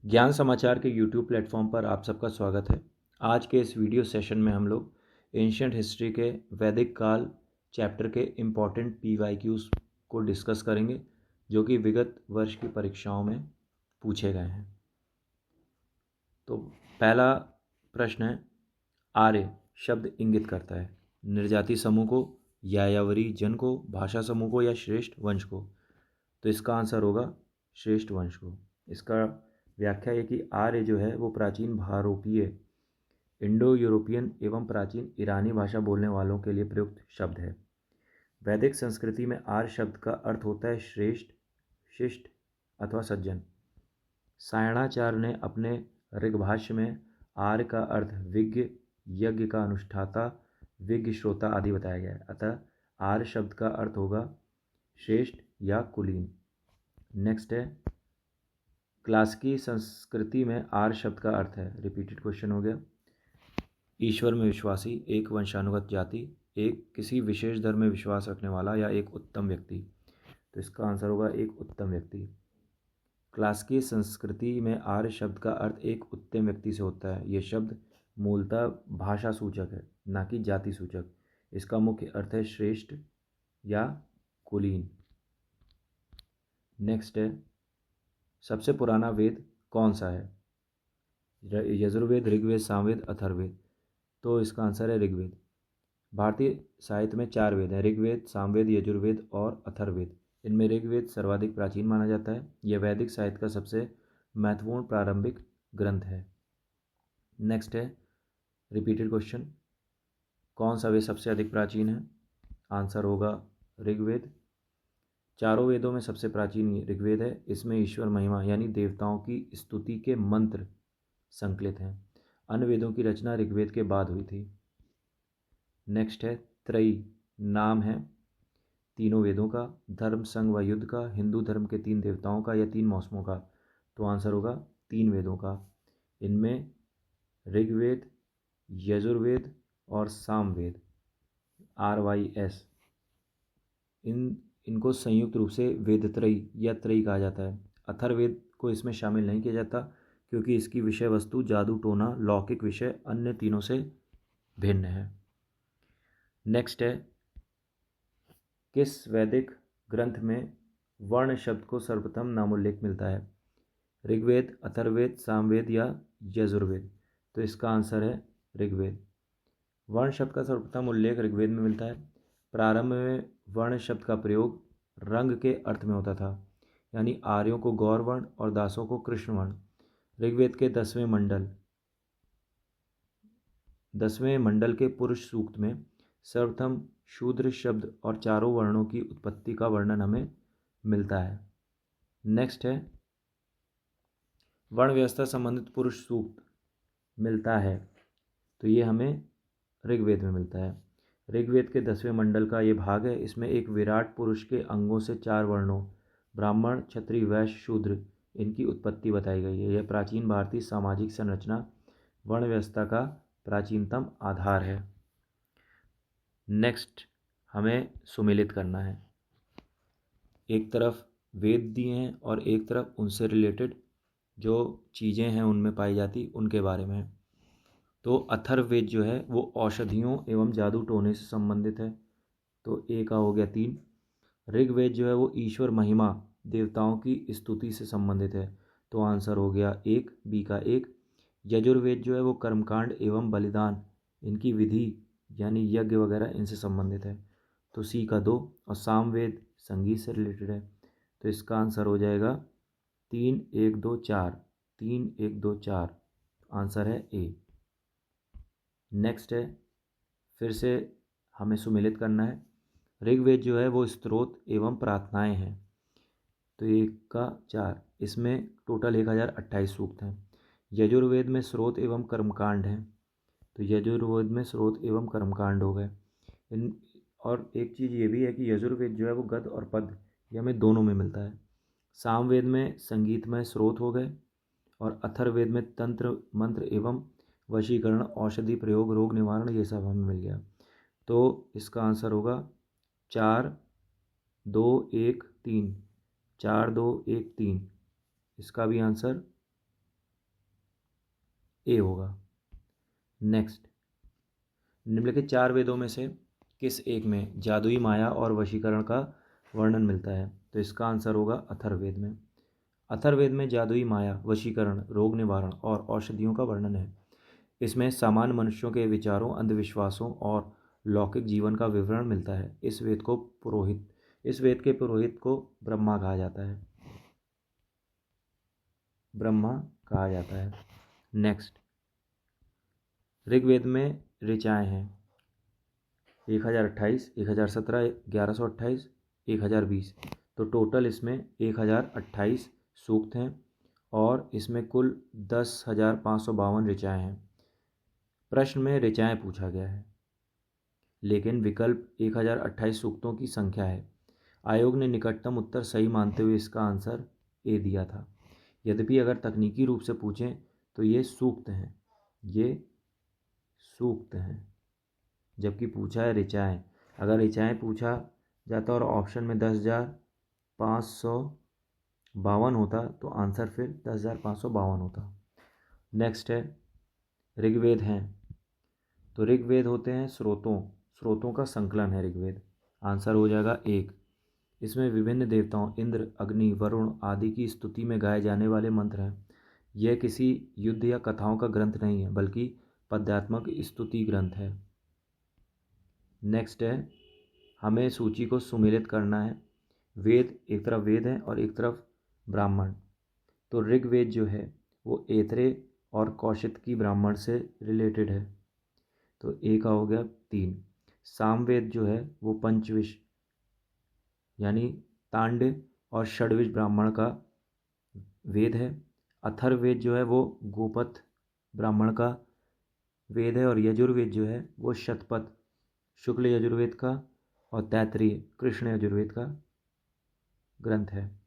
ज्ञान समाचार के यूट्यूब प्लेटफॉर्म पर आप सबका स्वागत है। आज के इस वीडियो सेशन में हम लोग एंशियंट हिस्ट्री के वैदिक काल चैप्टर के इम्पॉर्टेंट PYQs को डिस्कस करेंगे जो कि विगत वर्ष की परीक्षाओं में पूछे गए हैं। तो पहला प्रश्न है, आर्य शब्द इंगित करता है निर्जाति समूह को, यायावरी जन को, भाषा समूह को या श्रेष्ठ वंश को। तो इसका आंसर होगा श्रेष्ठ वंश को। इसका व्याख्या है कि आर्य जो है वो प्राचीन भारोपीय, इंडो यूरोपियन एवं प्राचीन ईरानी भाषा बोलने वालों के लिए प्रयुक्त शब्द है। वैदिक संस्कृति में आर्य शब्द का अर्थ होता है श्रेष्ठ, शिष्ट अथवा सज्जन। सायणाचार्य ने अपने ऋग्भाष्य में आर्य का अर्थ विज्ञ, यज्ञ का अनुष्ठाता, विज्ञ श्रोता आदि बताया गया है। अतः आर्य शब्द का अर्थ होगा श्रेष्ठ या कुलीन। नेक्स्ट है, क्लासिकी संस्कृति में आर्य शब्द का अर्थ है, रिपीटेड क्वेश्चन हो गया, ईश्वर में विश्वासी, एक वंशानुगत जाति, एक किसी विशेष धर्म में विश्वास रखने वाला या एक उत्तम व्यक्ति। तो इसका आंसर होगा एक उत्तम व्यक्ति। क्लासिकी संस्कृति में आर्य शब्द का अर्थ एक उत्तम व्यक्ति से होता है। यह शब्द मूलतः भाषा सूचक है, ना कि जाति सूचक। इसका मुख्य अर्थ है श्रेष्ठ या कुलीन। नेक्स्ट है, सबसे पुराना वेद कौन सा है? यजुर्वेद, ऋग्वेद, सामवेद, अथर्ववेद। तो इसका आंसर है ऋग्वेद। भारतीय साहित्य में 4 वेद हैं, ऋग्वेद, सामवेद, यजुर्वेद और अथर्ववेद। इनमें ऋग्वेद सर्वाधिक प्राचीन माना जाता है। यह वैदिक साहित्य का सबसे महत्वपूर्ण प्रारंभिक ग्रंथ है। नेक्स्ट है, रिपीटेड क्वेश्चन, कौन सा वेद सबसे अधिक प्राचीन है? आंसर होगा ऋग्वेद। चारों वेदों में सबसे प्राचीन ऋग्वेद है। इसमें ईश्वर महिमा यानी देवताओं की स्तुति के मंत्र संकलित हैं। अन्य वेदों की रचना ऋग्वेद के बाद हुई थी। नेक्स्ट है, त्रयी नाम है तीनों वेदों का, धर्म, संघ व युद्ध का, हिंदू धर्म के 3 देवताओं का या 3 मौसमों का। तो आंसर होगा 3 वेदों का। इनमें ऋग्वेद, यजुर्वेद और सामवेद, RYS, इनको संयुक्त रूप से वेदत्रयी या त्रयी कहा जाता है। अथर्ववेद को इसमें शामिल नहीं किया जाता क्योंकि इसकी विषय वस्तु जादू टोना लौकिक विषय अन्य तीनों से भिन्न है। नेक्स्ट है, किस वैदिक ग्रंथ में वर्ण शब्द को सर्वप्रथम नामोल्लेख मिलता है? ऋग्वेद, अथर्ववेद, सामवेद या यजुर्वेद। तो इसका आंसर है ऋग्वेद। वर्ण शब्द का सर्वप्रथम उल्लेख ऋग्वेद में मिलता है। प्रारंभ में वर्ण शब्द का प्रयोग रंग के अर्थ में होता था, यानी आर्यों को गौर वर्ण और दासों को कृष्ण वर्ण। ऋग्वेद के 10वें मंडल के पुरुष सूक्त में सर्वप्रथम शूद्र शब्द और चारों वर्णों की उत्पत्ति का वर्णन हमें मिलता है। नेक्स्ट है, वर्ण व्यवस्था संबंधित पुरुष सूक्त मिलता है, तो ये हमें ऋग्वेद में मिलता है। ऋग्वेद के 10वें मंडल का ये भाग है। इसमें एक विराट पुरुष के अंगों से 4 वर्णों ब्राह्मण, क्षत्रिय, वैश्य, शूद्र, इनकी उत्पत्ति बताई गई है। यह प्राचीन भारतीय सामाजिक संरचना वर्ण व्यवस्था का प्राचीनतम आधार है। नेक्स्ट, हमें सुमेलित करना है। एक तरफ वेद दिए हैं और एक तरफ उनसे रिलेटेड जो चीज़ें हैं उनमें पाई जाती उनके बारे में। तो अथर्ववेद जो है वो औषधियों एवं जादू टोने से संबंधित है, तो ए का हो गया 3। ऋग्वेद जो है वो ईश्वर महिमा देवताओं की स्तुति से संबंधित है, तो आंसर हो गया 1, बी का 1। यजुर्वेद जो है वो कर्मकांड एवं बलिदान, इनकी विधि यानी यज्ञ वगैरह इनसे संबंधित है, तो सी का 2। और सामवेद संगीत से रिलेटेड है, तो इसका आंसर हो जाएगा 3, 1, 2, 4। 3, 1, 2, 4 आंसर है ए। नेक्स्ट है, फिर से हमें सुमेलित करना है। ऋग्वेद जो है वो स्तोत्र एवं प्रार्थनाएं हैं, तो 1 का 4। इसमें टोटल 1028 सूक्त हैं। यजुर्वेद में स्रोत एवं कर्मकांड हैं, तो यजुर्वेद में स्रोत एवं कर्मकांड हो गए इन। और एक चीज़ ये भी है कि यजुर्वेद जो है वो गद्य और पद्य ये हमें दोनों में मिलता है। सामवेद में संगीतमय स्रोत हो गए और अथर्ववेद में तंत्र मंत्र एवं वशीकरण, औषधि प्रयोग, रोग निवारण, ये सब हमें मिल गया। तो इसका आंसर होगा 4, 2, 1, 3। 4, 2, 1, 3 इसका भी आंसर ए होगा। नेक्स्ट, निम्नलिखित 4 वेदों में से किस एक में जादुई माया और वशीकरण का वर्णन मिलता है? तो इसका आंसर होगा अथर्ववेद में। अथर्ववेद में जादुई माया, वशीकरण, रोग निवारण और औषधियों का वर्णन है। इसमें सामान्य मनुष्यों के विचारों, अंधविश्वासों और लौकिक जीवन का विवरण मिलता है। इस वेद के पुरोहित को ब्रह्मा कहा जाता है। नेक्स्ट, ऋग्वेद में ऋचाएँ हैं 1028, 1017, 1128, 1020। तो टोटल इसमें 1028 सूक्त हैं और इसमें कुल 10,552 ऋचाएँ हैं। प्रश्न में ऋचाएँ पूछा गया है, लेकिन विकल्प 1028 सूक्तों की संख्या है। आयोग ने निकटतम उत्तर सही मानते हुए इसका आंसर ए दिया था। यद्यपि अगर तकनीकी रूप से पूछें तो ये सूक्त हैं, जबकि पूछा है ऋचाएँ। अगर ऋचाएँ पूछा जाता और ऑप्शन में 10,552 होता तो आंसर फिर 10,552 होता। नेक्स्ट है ऋग्वेद हैं। तो ऋग्वेद होते हैं स्रोतों का संकलन है ऋग्वेद। आंसर हो जाएगा 1। इसमें विभिन्न देवताओं इंद्र, अग्नि, वरुण आदि की स्तुति में गाए जाने वाले मंत्र हैं। यह किसी युद्ध या कथाओं का ग्रंथ नहीं है, बल्कि पद्यात्मक स्तुति ग्रंथ है। नेक्स्ट है, हमें सूची को सुमेलित करना है। वेद, एक तरफ वेद है और एक तरफ ब्राह्मण। तो ऋग्वेद जो है वो ऐत्रेय और कौशिकी ब्राह्मण से रिलेटेड है, तो ए का हो गया 3। सामवेद जो है वो पंचविश यानी तांड्य और षड्विश ब्राह्मण का वेद है। अथर्ववेद जो है वो गोपथ ब्राह्मण का वेद है और यजुर्वेद जो है वो शतपथ शुक्ल यजुर्वेद का और तैत्तिरीय कृष्ण यजुर्वेद का ग्रंथ है।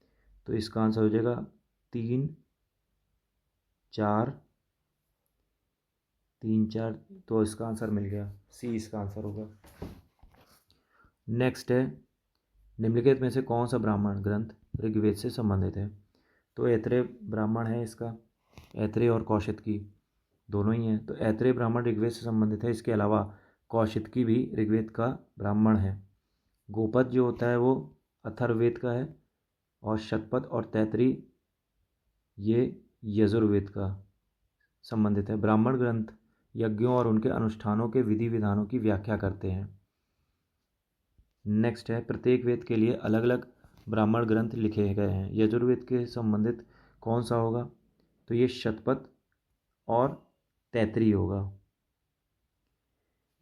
तो इसका आंसर हो जाएगा 3, 4, तो इसका आंसर मिल गया, सी इसका आंसर होगा। नेक्स्ट है, निम्नलिखित में से कौन सा ब्राह्मण ग्रंथ ऋग्वेद से संबंधित है? तो ऐत्रेय ब्राह्मण है इसका, ऐत्रेय और कौशिकी दोनों ही हैं। तो ऐत्रेय ब्राह्मण ऋग्वेद से संबंधित है। इसके अलावा कौशिकी भी ऋग्वेद का ब्राह्मण है। गोपथ जो होता है वो अथर्ववेद का है और शतपथ और तैत्तिरीय ये यजुर्वेद का संबंधित है। ब्राह्मण ग्रंथ यज्ञों और उनके अनुष्ठानों के विधि विधानों की व्याख्या करते हैं। नेक्स्ट है, प्रत्येक वेद के लिए अलग अलग ब्राह्मण ग्रंथ लिखे गए हैं। यजुर्वेद के संबंधित कौन सा होगा? तो ये शतपथ और तैत्तिरीय होगा।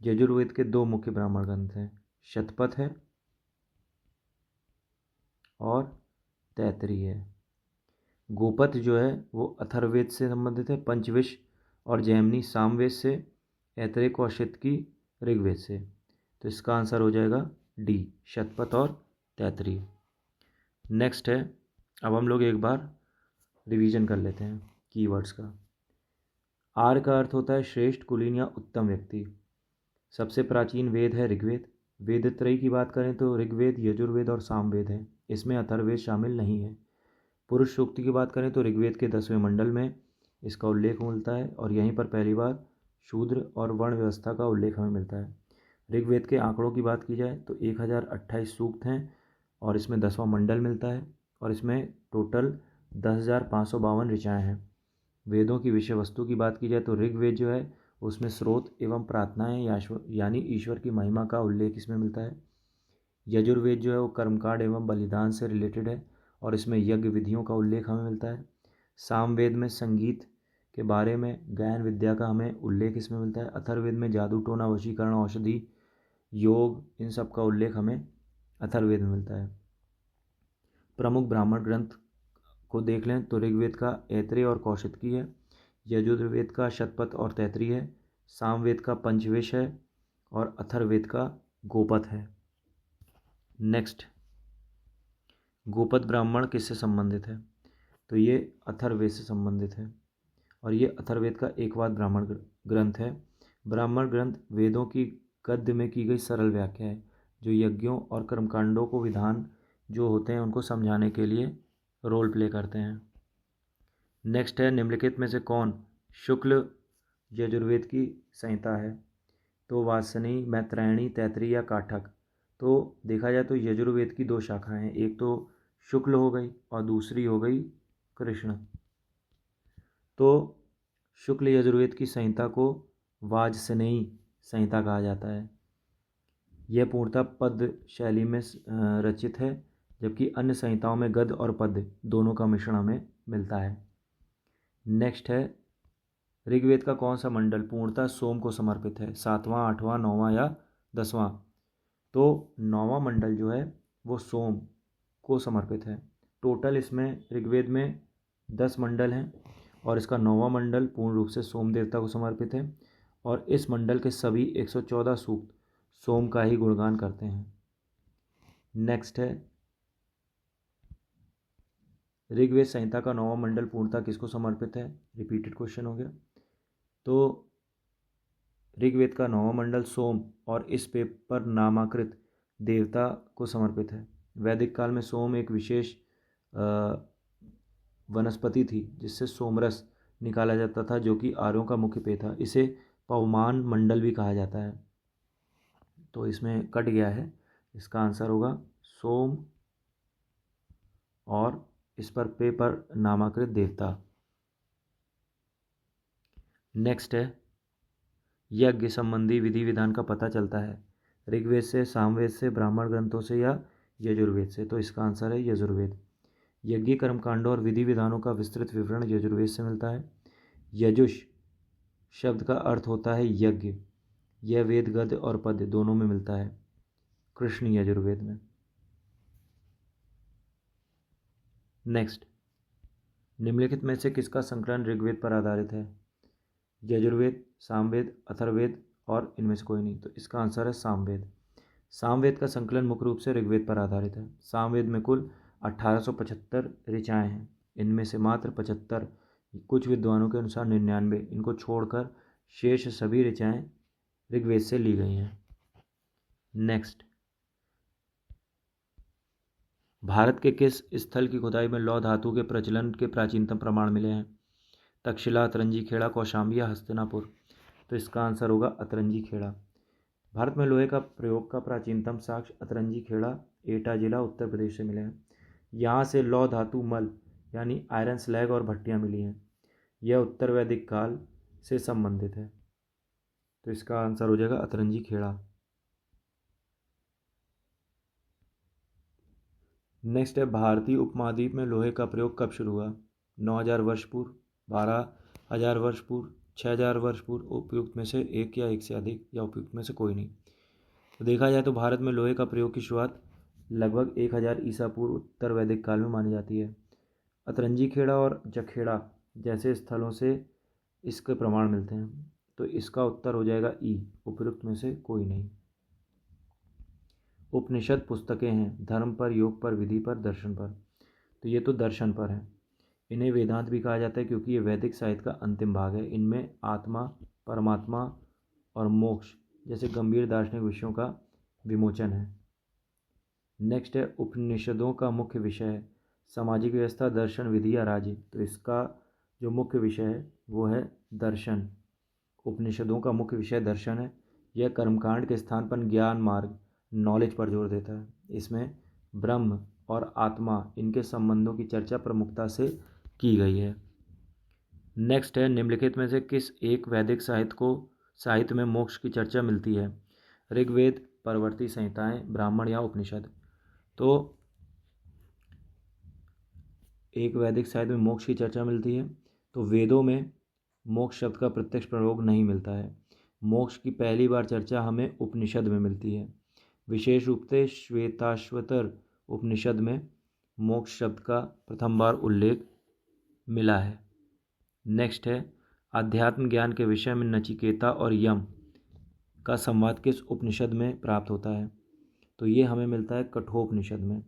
यजुर्वेद के 2 मुख्य ब्राह्मण ग्रंथ हैं, शतपथ है और तैत्तिरीय है। गोपथ जो है वो अथर्ववेद से संबंधित है, पंचविश और जैमिनी सामवेद से, ऐत्रेय कौशिकी ऋग्वेद से। तो इसका आंसर हो जाएगा डी, शतपथ और तैत्तिरीय। नेक्स्ट है, अब हम लोग एक बार रिवीजन कर लेते हैं कीवर्ड्स का। आर्य का अर्थ होता है श्रेष्ठ, कुलीन या उत्तम व्यक्ति। सबसे प्राचीन वेद है ऋग्वेद। वेदत्रयी की बात करें तो ऋग्वेद, यजुर्वेद और सामवेद है, इसमें अथर्ववेद शामिल नहीं है। पुरुष सूक्त की बात करें तो ऋग्वेद के 10वें मंडल में इसका उल्लेख मिलता है और यहीं पर पहली बार शूद्र और वर्ण व्यवस्था का उल्लेख हमें मिलता है। ऋग्वेद के आंकड़ों की बात की जाए तो 1028 सूक्त हैं और इसमें 10वां मंडल मिलता है और इसमें टोटल 10,552 ऋचाएँ हैं। वेदों की विषय वस्तु की बात की जाए तो ऋग्वेद जो है उसमें स्रोत एवं प्रार्थनाएं यानी ईश्वर की महिमा का उल्लेख इसमें मिलता है। यजुर्वेद जो है वो कर्मकांड एवं बलिदान से रिलेटेड है और इसमें यज्ञ विधियों का उल्लेख हमें मिलता है। सामवेद में संगीत के बारे में गायन विद्या का हमें उल्लेख इसमें मिलता है। अथर्ववेद में जादू टोना, वशीकरण, औषधि, योग, इन सब का उल्लेख हमें अथर्ववेद में मिलता है। प्रमुख ब्राह्मण ग्रंथ को देख लें तो ऋग्वेद का ऐत्रेय और कौशिकी है, यजुर्वेद का शतपथ और तैत्तिरीय है, सामवेद का पंचविश है और अथर्ववेद का गोपथ है। नेक्स्ट, गोपथ ब्राह्मण किससे संबंधित है? तो ये अथर्ववेद से संबंधित है और ये अथर्ववेद का एकवाद ब्राह्मण ग्रंथ है। ब्राह्मण ग्रंथ वेदों की गद्य में की गई सरल व्याख्या है जो यज्ञों और कर्मकांडों को विधान जो होते हैं उनको समझाने के लिए रोल प्ले करते हैं। नेक्स्ट है, निम्नलिखित में से कौन शुक्ल यजुर्वेद की संहिता है, तो वासनी, मैत्रेयणी, तैत्तिरीय या काठक। तो देखा जाए तो यजुर्वेद की दो शाखाएं हैं, एक तो शुक्ल हो गई और दूसरी हो गई कृष्ण। तो शुक्ल यजुर्वेद की संहिता को वाजसनेयी संहिता कहा जाता है। यह पूर्णतः पद्य शैली में रचित है, जबकि अन्य संहिताओं में गद्य और पद्य दोनों का मिश्रण हमें मिलता है। नेक्स्ट है, ऋग्वेद का कौन सा मंडल पूर्णतः सोम को समर्पित है, 7वां, 8वां, 9वां या 10वां। तो 9वां मंडल जो है वो सोम को समर्पित है। टोटल इसमें ऋग्वेद में 10 मंडल हैं और इसका 9वां मंडल पूर्ण रूप से सोम देवता को समर्पित है और इस मंडल के सभी 114 सूक्त सोम का ही गुणगान करते हैं। नेक्स्ट है, ऋग्वेद संहिता का 9वां मंडल पूर्णतः किसको समर्पित है, रिपीटेड क्वेश्चन हो गया। तो ऋग्वेद का 9वां मंडल सोम और इस पेपर नामाकृत देवता को समर्पित है। वैदिक काल में सोम एक विशेष वनस्पति थी जिससे सोमरस निकाला जाता था, जो कि आर्यों का मुख्य पेय था। इसे पवमान मंडल भी कहा जाता है। तो इसमें कट गया है, इसका आंसर होगा सोम और इस पर पेपर नामाकृत देवता। नेक्स्ट है, यज्ञ संबंधी विधि विधान का पता चलता है ऋग्वेद से, सामवेद से, ब्राह्मण ग्रंथों से या यजुर्वेद से। तो इसका आंसर है यजुर्वेद। यज्ञ कर्मकांडों और विधि विधानों का विस्तृत विवरण यजुर्वेद से मिलता है। यजुष शब्द का अर्थ होता है यज्ञ। यह वेद, गद्य और पद्य दोनों में मिलता है कृष्ण यजुर्वेद में। नेक्स्ट, निम्नलिखित में से किसका संकलन ऋग्वेद पर आधारित है, यजुर्वेद, सामवेद, अथर्ववेद और इनमें से कोई नहीं। तो इसका आंसर है सामवेद। सामवेद का संकलन मुख्य रूप से ऋग्वेद पर आधारित है। सामवेद में कुल 1875 ऋचाएँ हैं। इनमें से मात्र 75, कुछ विद्वानों के अनुसार 99, इनको छोड़कर शेष सभी ऋचाएँ ऋग्वेद से ली गई हैं। नेक्स्ट, भारत के किस स्थल की खुदाई में लौह धातु के प्रचलन के प्राचीनतम प्रमाण मिले हैं, तक्षशिला, अतरंजी खेड़ा, कौशाम्बी या हस्तिनापुर। तो इसका आंसर होगा अतरंजी खेड़ा। भारत में लोहे का प्रयोग का प्राचीनतम साक्ष्य अतरंजी खेड़ा, एटा जिला, उत्तर प्रदेश से मिले हैं। यहाँ से लौह धातु मल यानी आयरन स्लैग और भट्टियाँ मिली हैं। यह उत्तर वैदिक काल से संबंधित है। तो इसका आंसर हो जाएगा अतरंजी खेड़ा। नेक्स्ट है, भारतीय उपमहाद्वीप में लोहे का प्रयोग कब शुरू हुआ, 9000 वर्ष पूर्व, 12000 वर्ष पूर्व, 6000 वर्ष पूर्व, उपयुक्त में से एक या एक से अधिक, या उपयुक्त में से कोई नहीं। तो देखा जाए तो भारत में लोहे का प्रयोग की शुरुआत लगभग 1000 ईसा पूर्व उत्तर वैदिक काल में मानी जाती है। अतरंजी खेड़ा और जखेड़ा जैसे स्थलों से इसके प्रमाण मिलते हैं। तो इसका उत्तर हो जाएगा ई, उपयुक्त में से कोई नहीं। उपनिषद पुस्तकें हैं धर्म पर, योग पर, विधि पर, दर्शन पर। तो ये तो दर्शन पर है। इन्हें वेदांत भी कहा जाता है क्योंकि ये वैदिक साहित्य का अंतिम भाग है। इनमें आत्मा, परमात्मा और मोक्ष जैसे गंभीर दार्शनिक विषयों का विमोचन है। नेक्स्ट है, उपनिषदों का मुख्य विषय है सामाजिक व्यवस्था, दर्शन, विधि या राज्य। तो इसका जो मुख्य विषय है वो है दर्शन। उपनिषदों का मुख्य विषय दर्शन है। यह कर्मकांड के स्थान पर ज्ञान मार्ग, नॉलेज पर जोर देता है। इसमें ब्रह्म और आत्मा, इनके संबंधों की चर्चा प्रमुखता से की गई है। नेक्स्ट है, निम्नलिखित में से किस एक वैदिक साहित्य में मोक्ष की चर्चा मिलती है, ऋग्वेद, परवर्ती संहिताएं, ब्राह्मण या उपनिषद। तो एक वैदिक साहित्य में मोक्ष की चर्चा मिलती है तो वेदों में मोक्ष शब्द का प्रत्यक्ष प्रयोग नहीं मिलता है। मोक्ष की पहली बार चर्चा हमें उपनिषद में मिलती है। विशेष रूप से श्वेताश्वतर उपनिषद में मोक्ष शब्द का प्रथम बार उल्लेख मिला है। नेक्स्ट है, आध्यात्म ज्ञान के विषय में नचिकेता और यम का संवाद किस उपनिषद में प्राप्त होता है। तो ये हमें मिलता है कठोपनिषद में।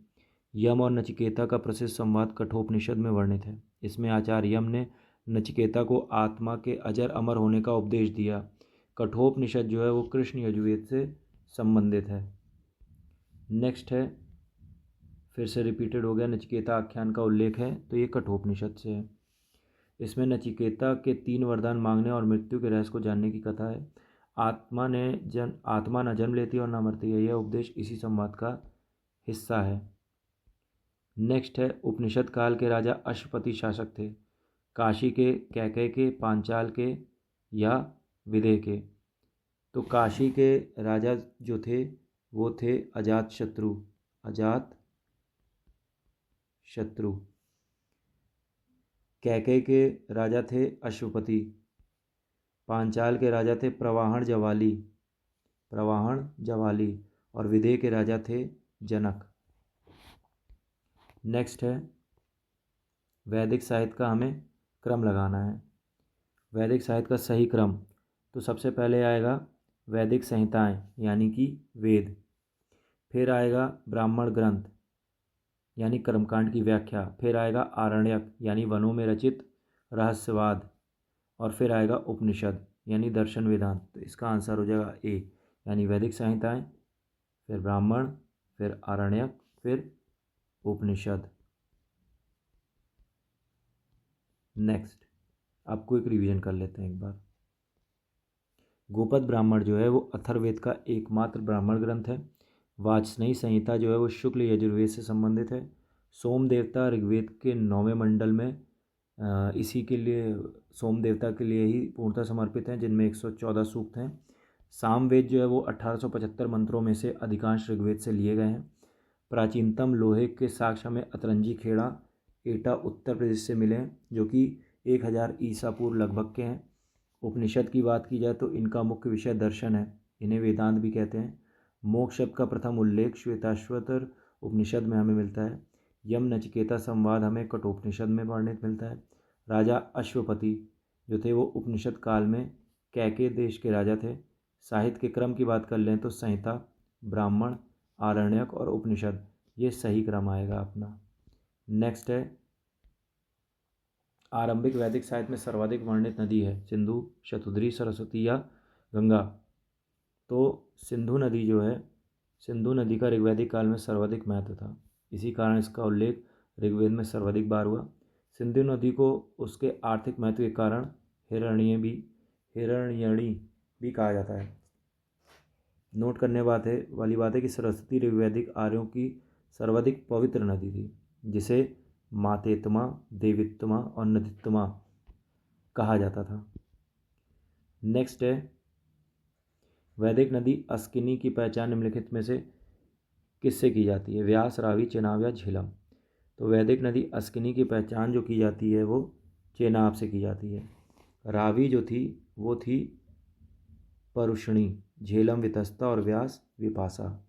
यम और नचिकेता का प्रसिद्ध संवाद कठोपनिषद में वर्णित है। इसमें आचार्य यम ने नचिकेता को आत्मा के अजर अमर होने का उपदेश दिया। कठोपनिषद जो है वो कृष्ण यजुर्वेद से संबंधित है। नेक्स्ट है, फिर से रिपीटेड हो गया, नचिकेता आख्यान का उल्लेख है तो ये कठोपनिषद से है। इसमें नचिकेता के 3 वरदान मांगने और मृत्यु के रहस्य को जानने की कथा है। आत्मा न जन्म लेती और न मरती है, यह उपदेश इसी संवाद का हिस्सा है। नेक्स्ट है, उपनिषद काल के राजा अश्वपति शासक थे। काशी के, कैकेय के, पांचाल के या विदेह के। तो काशी के राजा जो थे वो थे अजात शत्रु। कैकेय के राजा थे अश्वपति। पांचाल के राजा थे प्रवाहण जवाली और विदेह के राजा थे जनक। नेक्स्ट है, वैदिक साहित्य का हमें क्रम लगाना है। वैदिक साहित्य का सही क्रम, तो सबसे पहले आएगा वैदिक संहिताएं यानी कि वेद, फिर आएगा ब्राह्मण ग्रंथ यानी कर्मकांड की व्याख्या, फिर आएगा आरण्यक यानी वनों में रचित रहस्यवाद, और फिर आएगा उपनिषद यानी दर्शन वेदांत। तो इसका आंसर हो जाएगा ए, यानी वैदिक संहिताएं, फिर ब्राह्मण, फिर आरण्यक, फिर उपनिषद। नेक्स्ट, आपको एक रिवीजन कर लेते हैं एक बार। गोपद ब्राह्मण जो है वो अथर्ववेद का एकमात्र ब्राह्मण ग्रंथ है। वाजस्नेयी संहिता जो है वो शुक्ल यजुर्वेद से संबंधित है। सोम देवता ऋग्वेद के 9वें मंडल में इसी के लिए, सोम देवता के लिए ही पूर्णतः समर्पित हैं, जिनमें 114 सूक्त हैं। सामवेद जो है वो 1875 मंत्रों में से अधिकांश ऋग्वेद से लिए गए हैं। प्राचीनतम लोहे के साक्ष्य हमें अतरंजी खेड़ा एटा उत्तर प्रदेश से मिले हैं, जो कि 1000 ईसा पूर्व लगभग के हैं। उपनिषद की बात की जाए तो इनका मुख्य विषय दर्शन है, इन्हें वेदांत भी कहते हैं। मोक्ष शब्द का प्रथम उल्लेख श्वेताश्वतर उपनिषद में हमें मिलता है। यम नचिकेता संवाद हमें कठोपनिषद में पढ़ने को मिलता है। राजा अश्वपति जो थे वो उपनिषद काल में कैकेय देश के राजा थे। साहित्य के क्रम की बात कर लें तो संहिता, ब्राह्मण, आरण्यक और उपनिषद, ये सही क्रम आएगा अपना। नेक्स्ट है, आरंभिक वैदिक साहित्य में सर्वाधिक वर्णित नदी है सिंधु, शतुद्री, सरस्वती या गंगा। तो सिंधु नदी जो है, सिंधु नदी का ऋग्वैदिक काल में सर्वाधिक महत्व था, इसी कारण इसका उल्लेख ऋग्वेद में सर्वाधिक बार हुआ। सिंधु नदी को उसके आर्थिक महत्व के कारण हिरण्यणी भी कहा जाता है। नोट करने वाली बात है कि सरस्वती ऋग्वैदिक आर्यों की सर्वाधिक पवित्र नदी थी, जिसे मातेत्मा, देवित्मा और नदीत्मा कहा जाता था। नेक्स्ट है, वैदिक नदी अस्किनी की पहचान निम्नलिखित में से किससे की जाती है? व्यास, रावी, चेनाब या झेलम। तो वैदिक नदी अस्किनी की पहचान जो की जाती है वो चेनाब से की जाती है। रावी जो थी वो थी परुष्णी, झेलम वितस्ता और व्यास विपासा।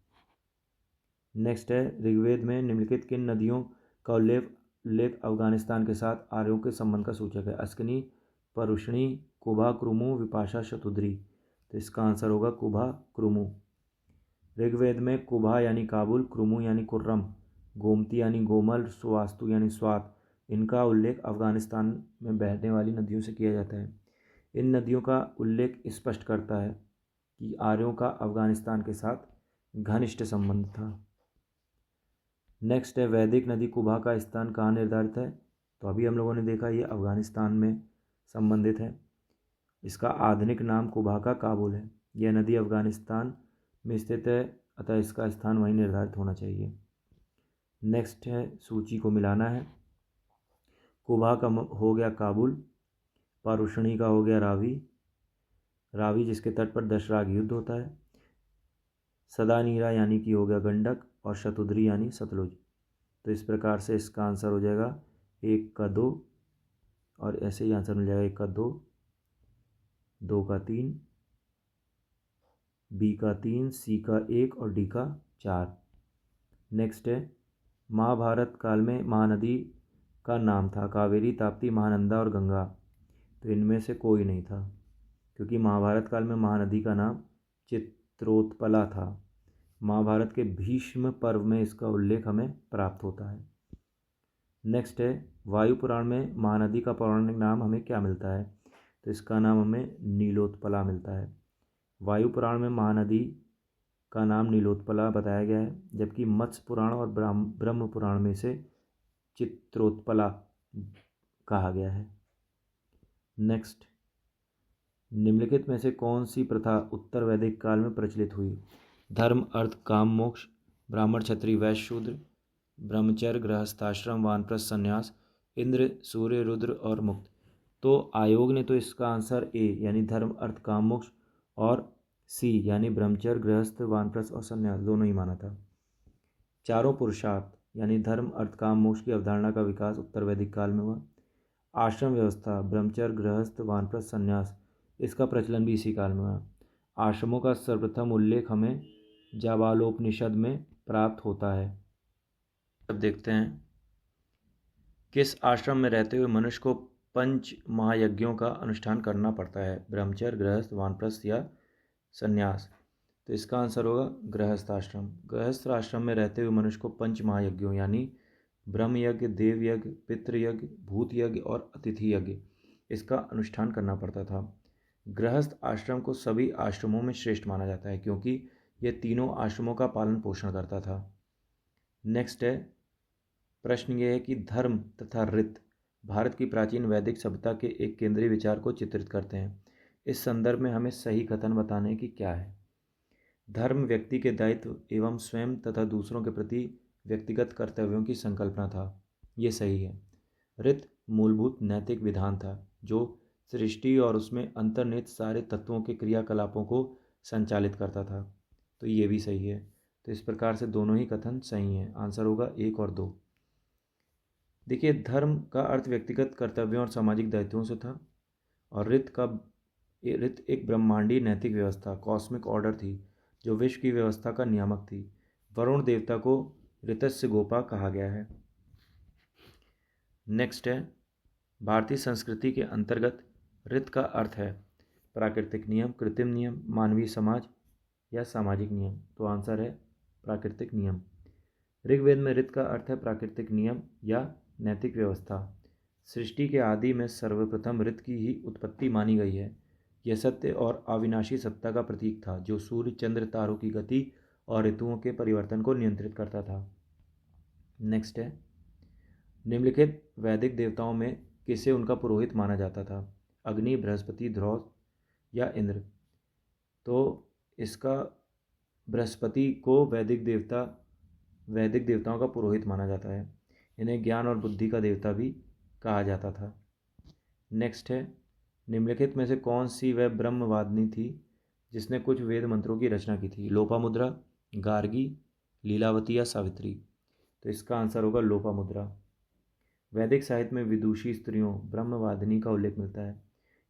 नेक्स्ट है, ऋग्वेद में निम्नलिखित किन नदियों का उल्लेख अफगानिस्तान के साथ आर्यों के संबंध का सूचक है? अस्किनी, परुष्णी, कुबा, क्रुमु, विपाशा, शतुद्री। तो इसका आंसर होगा कुबा, क्रुमु। ऋग्वेद में कुबा यानी काबुल, क्रुमु यानी कुर्रम, गोमती यानी गोमल, सुवास्तु यानी स्वात, इनका उल्लेख अफगानिस्तान में बहने वाली नदियों से किया जाता है। इन नदियों का उल्लेख स्पष्ट करता है कि आर्यों का अफगानिस्तान के साथ घनिष्ठ संबंध था। नेक्स्ट है, वैदिक नदी कुबा का स्थान कहाँ निर्धारित है? तो अभी हम लोगों ने देखा ये अफगानिस्तान में संबंधित है। इसका आधुनिक नाम कुबा का काबुल है। यह नदी अफगानिस्तान में स्थित है, अतः इसका स्थान वहीं निर्धारित होना चाहिए। नेक्स्ट है, सूची को मिलाना है। कुबा का हो गया काबुल, पारुषणी का हो गया रावी जिसके तट पर दशराग युद्ध होता है, सदानीरा यानी कि हो गया गंडक, और शतुद्री यानी सतलुज। तो इस प्रकार से इसका आंसर हो जाएगा 1 का 2, और ऐसे ही आंसर मिल जाएगा 1 का 2, 2 का 3, बी का 3, सी का 1 और डी का 4। नेक्स्ट है, महाभारत काल में महानदी का नाम था कावेरी, ताप्ती, महानंदा और गंगा। तो इनमें से कोई नहीं था, क्योंकि महाभारत काल में महानदी का नाम चित्रोत्पला था। महाभारत के भीष्म पर्व में इसका उल्लेख हमें प्राप्त होता है। नेक्स्ट है, वायु पुराण में महानदी का पौराणिक नाम हमें क्या मिलता है? तो इसका नाम हमें नीलोत्पला मिलता है। वायु पुराण में महानदी का नाम नीलोत्पला बताया गया है, जबकि मत्स्य पुराण और ब्रह्म पुराण में से चित्रोत्पला कहा गया है। नेक्स्ट, निम्नलिखित में से कौन सी प्रथा उत्तर वैदिक काल में प्रचलित हुई? धर्म, अर्थ, काम, मोक्ष, ब्राह्मण, क्षत्रिय, वैश्य, शूद्र, ब्रह्मचर्य, गृहस्थाश्रम, वानप्रस्थ, संन्यास, इंद्र, सूर्य, रुद्र और मुक्त। तो आयोग ने तो इसका आंसर ए यानी धर्म, अर्थ, काम, मोक्ष और सी यानी ब्रह्मचर्य, गृहस्थ, वानप्रस्थ और संन्यास दोनों ही माना था। चारों पुरुषार्थ यानी धर्म, अर्थ, काम, मोक्ष की अवधारणा का विकास उत्तर वैदिक काल में हुआ। आश्रम व्यवस्था, ब्रह्मचर्य, गृहस्थ, वानप्रस्थ, संन्यास, इसका प्रचलन भी इसी काल में हुआ। आश्रमों का सर्वप्रथम उल्लेख हमें जाबालोपनिषद में प्राप्त होता है। अब देखते हैं, किस आश्रम में रहते हुए मनुष्य को 5 महायज्ञों का अनुष्ठान करना पड़ता है? ब्रह्मचर्य, गृहस्थ, वानप्रस्थ या संन्यास? तो इसका आंसर होगा गृहस्थ आश्रम। गृहस्थ आश्रम में रहते हुए मनुष्य को 5 महायज्ञों यानी ब्रह्म यज्ञ, देव यज्ञ, पितृ यज्ञ, भूत यज्ञ और अतिथि यज्ञ इसका अनुष्ठान करना पड़ता था। गृहस्थ आश्रम को सभी आश्रमों में श्रेष्ठ माना जाता है क्योंकि यह तीनों आश्रमों का पालन पोषण करता था। नेक्स्ट है, प्रश्न यह है कि धर्म तथा रीत भारत की प्राचीन वैदिक सभ्यता के एक केंद्रीय विचार को चित्रित करते हैं। इस संदर्भ में हमें सही कथन बताने की क्या है? धर्म व्यक्ति के दायित्व एवं स्वयं तथा दूसरों के प्रति व्यक्तिगत कर्तव्यों की संकल्पना था, ये सही है। रीत मूलभूत नैतिक विधान था जो सृष्टि और उसमें अंतर्निहित सारे तत्वों के क्रियाकलापों को संचालित करता था, तो ये भी सही है। तो इस प्रकार से दोनों ही कथन सही हैं। आंसर होगा 1 और 2। देखिए, धर्म का अर्थ व्यक्तिगत कर्तव्यों और सामाजिक दायित्वों से था और रीत एक ब्रह्मांडीय नैतिक व्यवस्था कॉस्मिक ऑर्डर थी जो विश्व की व्यवस्था का नियामक थी। वरुण देवता को ऋतस्य गोपा कहा गया है। नेक्स्ट है, भारतीय संस्कृति के अंतर्गत रीत का अर्थ है प्राकृतिक नियम, कृत्रिम नियम, मानवीय समाज या सामाजिक नियम। तो आंसर है प्राकृतिक नियम। ऋग्वेद में रीत का अर्थ है प्राकृतिक नियम या नैतिक व्यवस्था। सृष्टि के आदि में सर्वप्रथम रीत की ही उत्पत्ति मानी गई है। यह सत्य और अविनाशी सत्ता का प्रतीक था जो सूर्य, चंद्र, तारों की गति और ऋतुओं के परिवर्तन को नियंत्रित करता था। नेक्स्ट है, निम्नलिखित वैदिक देवताओं में किसे उनका पुरोहित माना जाता था? अग्नि, बृहस्पति, ध्रुव या इंद्र? तो इसका बृहस्पति को वैदिक देवताओं का पुरोहित माना जाता है। इन्हें ज्ञान और बुद्धि का देवता भी कहा जाता था। नेक्स्ट है, निम्नलिखित में से कौन सी वह ब्रह्मवादिनी थी जिसने कुछ वेद मंत्रों की रचना की थी? लोपामुद्रा, गार्गी, लीलावती या सावित्री? तो इसका आंसर होगा लोपामुद्रा। वैदिक साहित्य में विदुषी स्त्रियों ब्रह्मवादिनी का उल्लेख मिलता है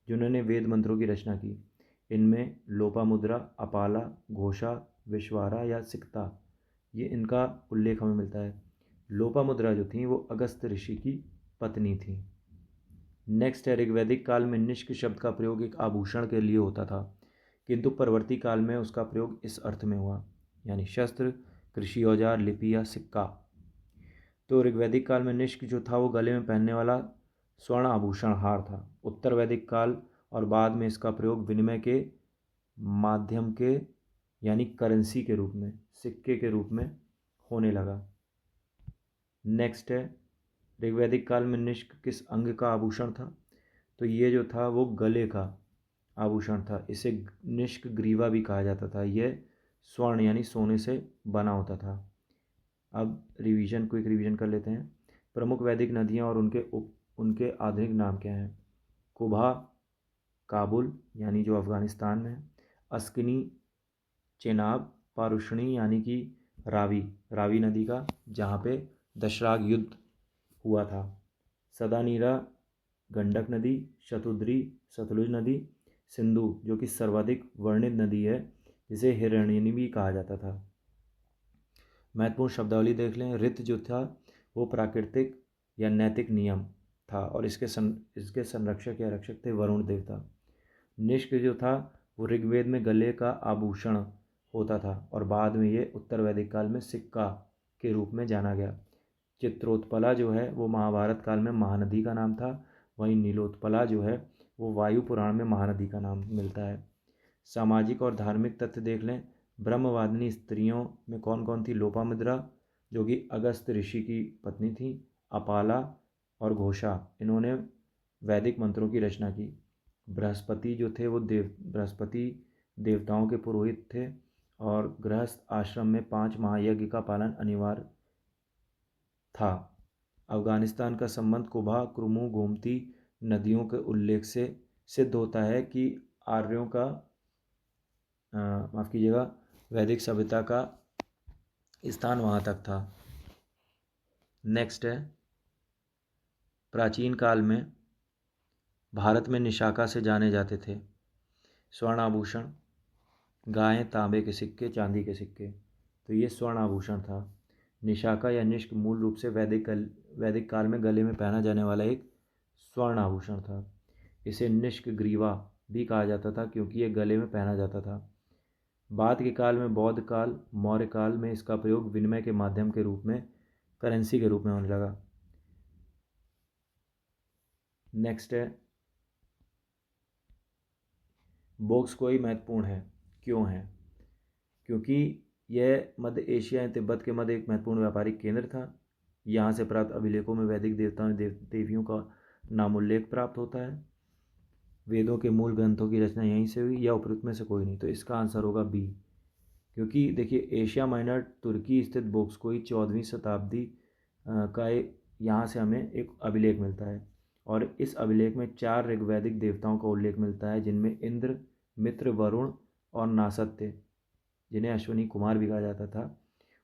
जिन्होंने वेद मंत्रों की रचना की। इनमें लोपामुद्रा, अपाला, घोषा, विश्वारा या सिक्ता, ये इनका उल्लेख हमें मिलता है। लोपामुद्रा जो थी वो अगस्त ऋषि की पत्नी थी। नेक्स्ट है, ऋग्वैदिक काल में निष्क शब्द का प्रयोग एक आभूषण के लिए होता था किंतु परवर्ती काल में उसका प्रयोग इस अर्थ में हुआ यानी शस्त्र, कृषि औजार, लिपि या सिक्का। तो ऋग्वैदिक काल में निष्क जो था वो गले में पहनने वाला स्वर्ण आभूषण हार था। उत्तर वैदिक काल और बाद में इसका प्रयोग विनिमय के माध्यम के यानी करेंसी के रूप में, सिक्के के रूप में होने लगा। नेक्स्ट है, ऋग्वैदिक काल में निष्क किस अंग का आभूषण था? तो ये जो था वो गले का आभूषण था। इसे निष्क ग्रीवा भी कहा जाता था। यह स्वर्ण यानी सोने से बना होता था। अब क्विक रिवीजन कर लेते हैं। प्रमुख वैदिक नदियाँ और उनके आधुनिक नाम क्या हैं? कुबा काबुल यानी जो अफ़गानिस्तान में है, अस्किनी चेनाब, पारुष्णी यानी कि रावी नदी का जहाँ पे दशराग युद्ध हुआ था, सदानीरा गंडक नदी, शतुद्री सतलुज नदी, सिंधु जो कि सर्वाधिक वर्णित नदी है जिसे हिरण्यनी भी कहा जाता था। महत्वपूर्ण शब्दावली देख लें। ऋत जो था वो प्राकृतिक या नैतिक नियम था और इसके संरक्षक या रक्षक थे वरुण देवता। निष्क जो था वो ऋग्वेद में गले का आभूषण होता था और बाद में ये उत्तर वैदिक काल में सिक्का के रूप में जाना गया। चित्रोत्पला जो है वो महाभारत काल में महानदी का नाम था। वहीं नीलोत्पला जो है वो वायु पुराण में महानदी का नाम मिलता है। सामाजिक और धार्मिक तथ्य देख लें। ब्रह्मवादिनी स्त्रियों में कौन कौन थी? लोपामुद्रा जो कि अगस्त ऋषि की पत्नी थी, अपाला और घोषा, इन्होंने वैदिक मंत्रों की रचना की। बृहस्पति जो थे वो बृहस्पति देवताओं के पुरोहित थे और गृहस्थ आश्रम में 5 महायज्ञ का पालन अनिवार्य था। अफगानिस्तान का संबंध कुबा, क्रुमु, गोमती नदियों के उल्लेख से सिद्ध होता है कि आर्यों का माफ़ कीजिएगा वैदिक सभ्यता का स्थान वहाँ तक था। नेक्स्ट है, प्राचीन काल में भारत में निशाका से जाने जाते थे स्वर्ण आभूषण, गायें, तांबे के सिक्के, चांदी के सिक्के। तो ये स्वर्ण आभूषण था। निशाका या निष्क मूल रूप से वैदिक काल में गले में पहना जाने वाला एक स्वर्ण आभूषण था। इसे निष्क ग्रीवा भी कहा जाता था क्योंकि ये गले में पहना जाता था। बाद के काल में बौद्ध काल, मौर्य काल में इसका प्रयोग विनिमय के माध्यम के रूप में, करेंसी के रूप में होने लगा। नेक्स्ट है, बोक्सकोई महत्वपूर्ण है। क्यों है? क्योंकि यह मध्य एशिया एवं तिब्बत के मध्य एक महत्वपूर्ण व्यापारिक केंद्र था। यहाँ से प्राप्त अभिलेखों में वैदिक देवताओं देवियों का नामोल्लेख प्राप्त होता है। वेदों के मूल ग्रंथों की रचना यहीं से हुई या उपरोक्त में से कोई नहीं। तो इसका आंसर होगा बी। क्योंकि देखिए एशिया माइनर तुर्की स्थित बोक्सकोई 14वीं शताब्दी का यहाँ से हमें एक अभिलेख मिलता है और इस अभिलेख में 4 ऋग्वैदिक देवताओं का उल्लेख मिलता है जिनमें इंद्र, मित्र, वरुण और नासत्य, जिन्हें अश्विनी कुमार भी कहा जाता था,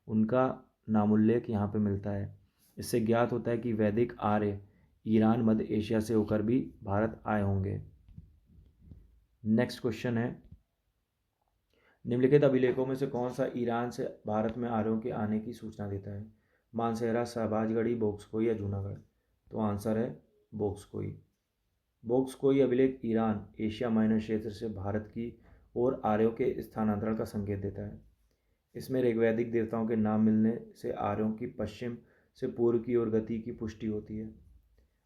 उनका नामोल्लेख यहाँ पे मिलता है। इससे ज्ञात होता है कि वैदिक आर्य ईरान, मध्य एशिया से होकर भी भारत आए होंगे। नेक्स्ट क्वेश्चन है, निम्नलिखित अभिलेखों में से कौन सा ईरान से भारत में आर्यों के आने की सूचना देता है? मानसेहरा, शहबाजगढ़ी, बोक्सकोई या जूनागढ़? तो आंसर है बोक्सकोई। बोक्सकोई अभिलेख ईरान, एशिया माइनर क्षेत्र से भारत की ओर आर्यों के स्थानांतरण का संकेत देता है। इसमें ऋग्वैदिक देवताओं के नाम मिलने से आर्यों की पश्चिम से पूर्व की ओर गति की पुष्टि होती है।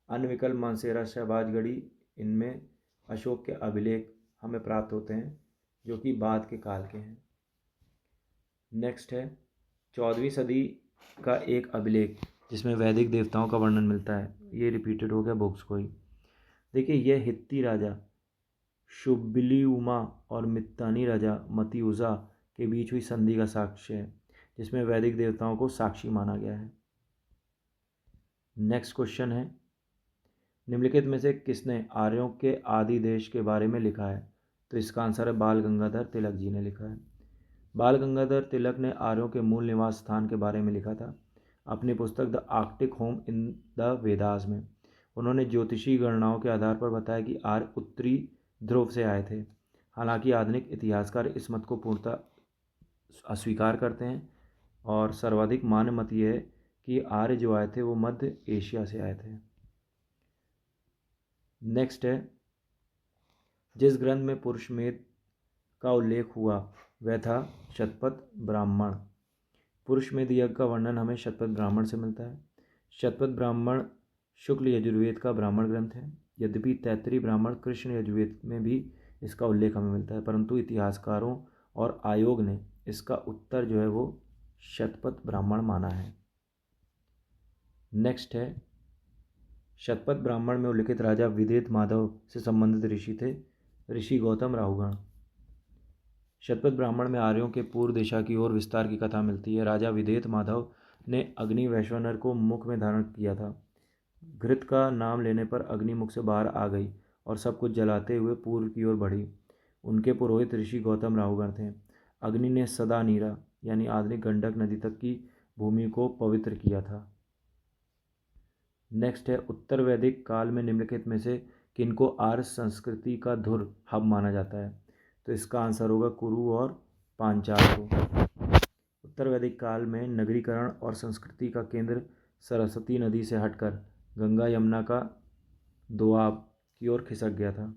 अन्य विकल्प मानसेहरा, शहबाजगढ़ी, इनमें अशोक के अभिलेख हमें प्राप्त होते हैं जो कि बाद के काल के हैं। नेक्स्ट है, 14वीं सदी का एक अभिलेख जिसमें वैदिक देवताओं का वर्णन मिलता है। ये रिपीटेड हो गया बोक्सकोई। देखिए यह हित्ती राजा शुबिलियुमा और मित्तानी राजा मतियुजा के बीच हुई संधि का साक्ष्य है जिसमें वैदिक देवताओं को साक्षी माना गया है। नेक्स्ट क्वेश्चन है, निम्नलिखित में से किसने आर्यों के आदि देश के बारे में लिखा है? तो इसका आंसर है बाल गंगाधर तिलक जी ने लिखा है। बाल गंगाधर तिलक ने आर्यों के मूल निवास स्थान के बारे में लिखा था अपनी पुस्तक the Arctic home in the Vedas में। उन्होंने ज्योतिषी गणनाओं के आधार पर बताया कि आर्य उत्तरी ध्रुव से आए थे। हालांकि आधुनिक इतिहासकार इस मत को पूर्णतः अस्वीकार करते हैं और सर्वाधिक मान्य मत यह है कि आर्य जो आए थे वो मध्य एशिया से आए थे। नेक्स्ट है, जिस ग्रंथ में पुरुषमेध का उल्लेख हुआ वह था शतपथ ब्राह्मण। पुरुषमेध यज्ञ का वर्णन हमें शतपथ ब्राह्मण से मिलता है। शतपथ ब्राह्मण शुक्ल यजुर्वेद का ब्राह्मण ग्रंथ है। यद्यपि तैत्तरीय ब्राह्मण कृष्ण यजुर्वेद में भी इसका उल्लेख हमें मिलता है, परंतु इतिहासकारों और आयोग ने इसका उत्तर जो है वो शतपथ ब्राह्मण माना है। नेक्स्ट है, शतपथ ब्राह्मण में उल्लिखित राजा विदेत माधव से संबंधित ऋषि थे ऋषि गौतम राहुगण। शतपथ ब्राह्मण में आर्यों के पूर्व दिशा की ओर विस्तार की कथा मिलती है। राजा विदेत माधव ने अग्नि वैश्वानर को मुख में धारण किया था। घृत का नाम लेने पर अग्नि मुख से बाहर आ गई और सब कुछ जलाते हुए पूर्व की ओर बढ़ी। उनके पुरोहित ऋषि गौतम राहुगण थे। अग्नि ने सदा नीरा यानी आधुनिक गंडक नदी तक की भूमि को पवित्र किया था। नेक्स्ट है, उत्तर वैदिक काल में निम्नलिखित में से किनको आर्य संस्कृति का धुर हब माना जाता है? तो इसका आंसर होगा कुरु और पांचाल को। उत्तर वैदिक काल में नगरीकरण और संस्कृति का केंद्र सरस्वती नदी से हटकर गंगा यमुना का दोआब की ओर खिसक गया था।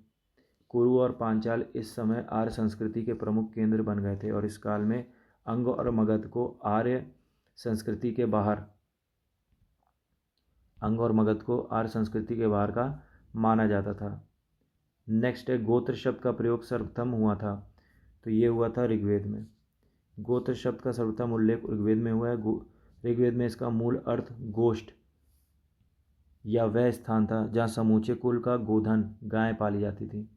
कुरु और पांचाल इस समय आर्य संस्कृति के प्रमुख केंद्र बन गए थे और इस काल में अंग और मगध को आर्य संस्कृति के बाहर का माना जाता था। नेक्स्ट है, गोत्र शब्द का प्रयोग सर्वप्रथम हुआ था। तो ये हुआ था ऋग्वेद में। गोत्र शब्द का सर्वप्रथम उल्लेख ऋग्वेद में हुआ है। ऋग्वेद में इसका मूल अर्थ गोष्ठ या वह स्थान था जहाँ समूचे कुल का गोधन गाय पाली जाती थी।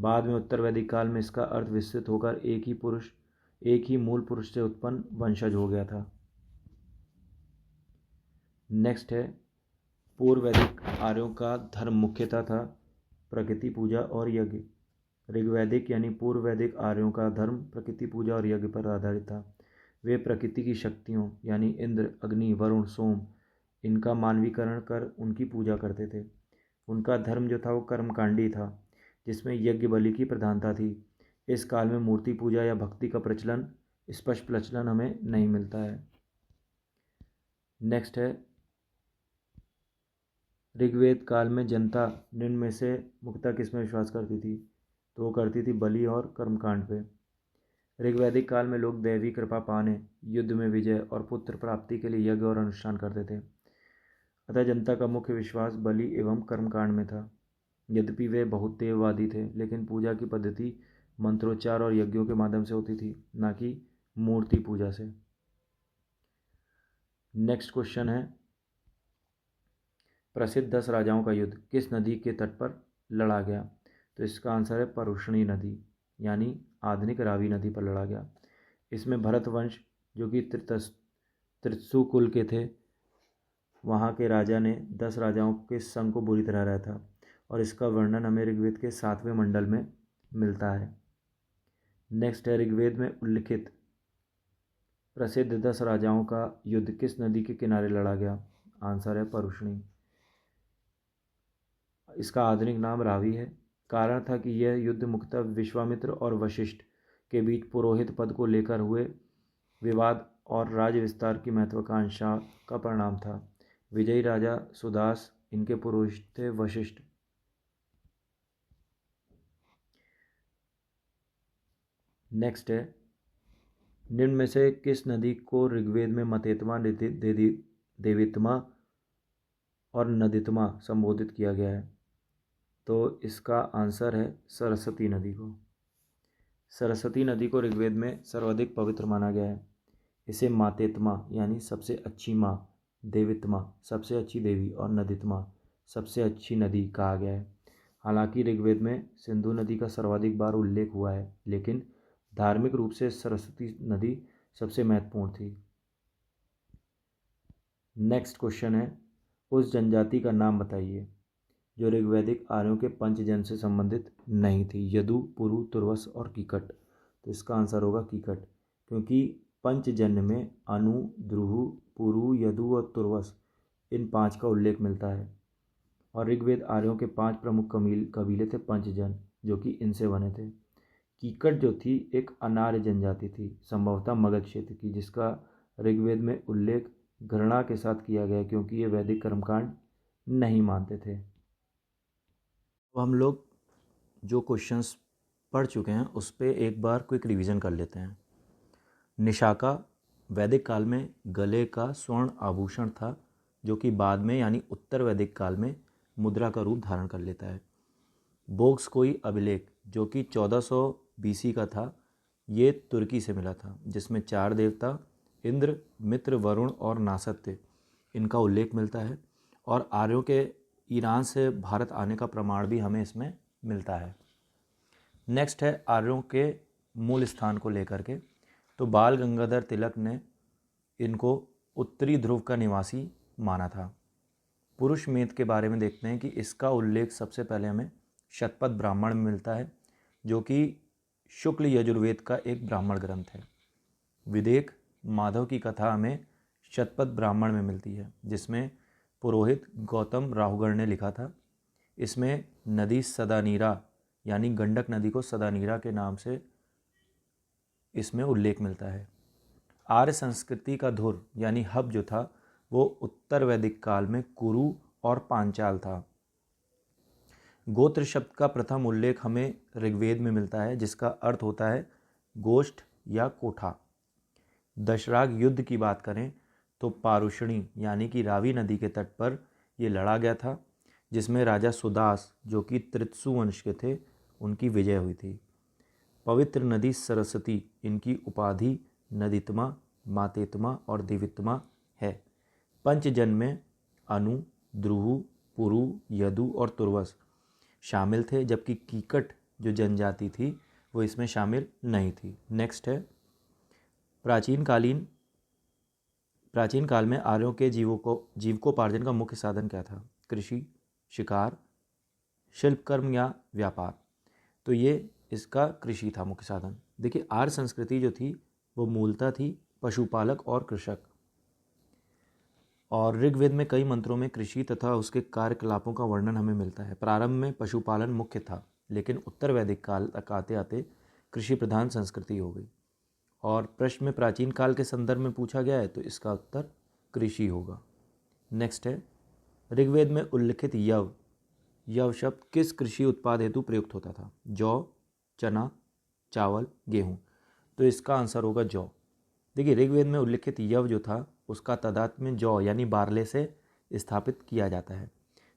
बाद में उत्तर वैदिक काल में इसका अर्थ विस्तृत होकर एक ही मूल पुरुष से उत्पन्न वंशज हो गया था। नेक्स्ट है, पूर्व वैदिक आर्यों का धर्म मुख्यतः था प्रकृति पूजा और यज्ञ। ऋग्वैदिक यानी पूर्व वैदिक आर्यों का धर्म प्रकृति पूजा और यज्ञ पर आधारित था। वे प्रकृति की शक्तियों यानी इंद्र, अग्नि, वरुण, सोम इनका मानवीकरण कर उनकी पूजा करते थे। उनका धर्म जो था वो कर्मकांडी था, जिसमें यज्ञ बलि की प्रधानता थी। इस काल में मूर्ति पूजा या भक्ति का स्पष्ट प्रचलन हमें नहीं मिलता है। नेक्स्ट है, ऋग्वेद काल में जनता निम्न में से मुख्यतः किस में विश्वास करती थी? तो वो करती थी बलि और कर्मकांड पे। ऋग्वैदिक काल में लोग दैवी कृपा पाने, युद्ध में विजय और पुत्र प्राप्ति के लिए यज्ञ और अनुष्ठान करते थे। अतः जनता का मुख्य विश्वास बलि एवं कर्मकांड में था। यद्यपि वे बहुत देववादी थे, लेकिन पूजा की पद्धति मंत्रोच्चार और यज्ञों के माध्यम से होती थी, न कि मूर्ति पूजा से। नेक्स्ट क्वेश्चन है, प्रसिद्ध 10 राजाओं का युद्ध किस नदी के तट पर लड़ा गया? तो इसका आंसर है परुष्णी नदी, यानी आधुनिक रावी नदी पर लड़ा गया। इसमें भरत वंश जो कि त्रित्सु कुल के थे, वहाँ के राजा ने 10 राजाओं के संग को बुरी तरह हराया था, और इसका वर्णन हमें ऋग्वेद के 7वें मंडल में मिलता है। नेक्स्ट है, ऋग्वेद में उल्लिखित प्रसिद्ध 10 राजाओं का युद्ध किस नदी के किनारे लड़ा गया? आंसर है परुष्णी। इसका आधुनिक नाम रावी है। कारण था कि यह युद्ध मुख्यतः विश्वामित्र और वशिष्ठ के बीच पुरोहित पद को लेकर हुए विवाद और राज्य विस्तार की महत्वाकांक्षा का परिणाम था। विजयी राजा सुदास, इनके पुरोहित थे वशिष्ठ। नेक्स्ट है, निम्न में से किस नदी को ऋग्वेद में मतेत्मा, देवित्मा और नदित्मा संबोधित किया गया है? तो इसका आंसर है सरस्वती नदी को। सरस्वती नदी को ऋग्वेद में सर्वाधिक पवित्र माना गया है। इसे मातेत्मा यानी सबसे अच्छी माँ, देवित्मा सबसे अच्छी देवी और नदित्मा सबसे अच्छी नदी कहा गया है। हालांकि ऋग्वेद में सिंधु नदी का सर्वाधिक बार उल्लेख हुआ है, लेकिन धार्मिक रूप से सरस्वती नदी सबसे महत्वपूर्ण थी। नेक्स्ट क्वेश्चन है, उस जनजाति का नाम बताइए जो ऋग्वैदिक आर्यों के पंचजन से संबंधित नहीं थी। यदु, पुरु, तुर्वस और कीकट। तो इसका आंसर होगा कीकट, क्योंकि पंचजन में अनु, द्रुहु, पुरु, यदु और तुर्वस इन 5 का उल्लेख मिलता है। और ऋग्वेद आर्यों के 5 प्रमुख कबीले थे पंचजन, जो कि इनसे बने थे। कीकट जो थी एक अनार्य जनजाति थी, संभवतः मगध क्षेत्र की, जिसका ऋग्वेद में उल्लेख घृणा के साथ किया गया क्योंकि ये वैदिक कर्मकांड नहीं मानते थे। तो हम लोग जो क्वेश्चंस पढ़ चुके हैं उस पर एक बार क्विक रिवीजन कर लेते हैं। निशाका वैदिक काल में गले का स्वर्ण आभूषण था, जो कि बाद में यानी उत्तर वैदिक काल में मुद्रा का रूप धारण कर लेता है। बोग्स कोई अभिलेख जो कि 1400 BC का था, ये तुर्की से मिला था, जिसमें 4 देवता इंद्र, मित्र, वरुण और नासत्य इनका उल्लेख मिलता है। और आर्यों के ईरान से भारत आने का प्रमाण भी हमें इसमें मिलता है। नेक्स्ट है आर्यों के मूल स्थान को लेकर के, तो बाल गंगाधर तिलक ने इनको उत्तरी ध्रुव का निवासी माना था। पुरुष मेद के बारे में देखते हैं कि इसका उल्लेख सबसे पहले हमें शतपथ ब्राह्मण में मिलता है, जो कि शुक्ल यजुर्वेद का एक ब्राह्मण ग्रंथ है। विदेक माधव की कथा हमें शतपथ ब्राह्मण में मिलती है, जिसमें पुरोहित गौतम राहुगढ़ ने लिखा था। इसमें नदी सदानीरा यानी गंडक नदी को सदानीरा के नाम से इसमें उल्लेख मिलता है। आर्य संस्कृति का धुर यानी हब जो था वो उत्तर वैदिक काल में कुरु और पांचाल था। गोत्र शब्द का प्रथम उल्लेख हमें ऋग्वेद में मिलता है, जिसका अर्थ होता है गोष्ठ या कोठा। दशराग युद्ध की बात करें तो पारुषणी यानी कि रावी नदी के तट पर ये लड़ा गया था, जिसमें राजा सुदास जो कि त्रित्सु वंश के थे उनकी विजय हुई थी। पवित्र नदी सरस्वती, इनकी उपाधि नदित्मा, मातेत्मा और देवित्मा है। पंचजन में अनु, द्रुहु, पुरु, यदु और तुर्वस शामिल थे, जबकि कीकट जो जनजाति थी वो इसमें शामिल नहीं थी। नेक्स्ट है प्राचीन काल में आर्यों के जीविकोपार्जन का मुख्य साधन क्या था? कृषि, शिकार, शिल्पकर्म या व्यापार। तो ये इसका कृषि था मुख्य साधन। देखिए आर्य संस्कृति जो थी वो मूलतः थी पशुपालक और कृषक, और ऋग्वेद में कई मंत्रों में कृषि तथा उसके कार्यकलापों का वर्णन हमें मिलता है। प्रारंभ में पशुपालन मुख्य था, लेकिन उत्तर वैदिक काल तक आते आते कृषि प्रधान संस्कृति हो गई। और प्रश्न में प्राचीन काल के संदर्भ में पूछा गया है तो इसका उत्तर कृषि होगा। नेक्स्ट है ऋग्वेद में उल्लिखित यव शब्द किस कृषि उत्पाद हेतु प्रयुक्त होता था? जौ, चना, चावल, गेहूँ। तो इसका आंसर होगा जौ। देखिए ऋग्वेद में उल्लिखित यव जो था उसका तादात्म्य में जौ यानी बार्ले से स्थापित किया जाता है।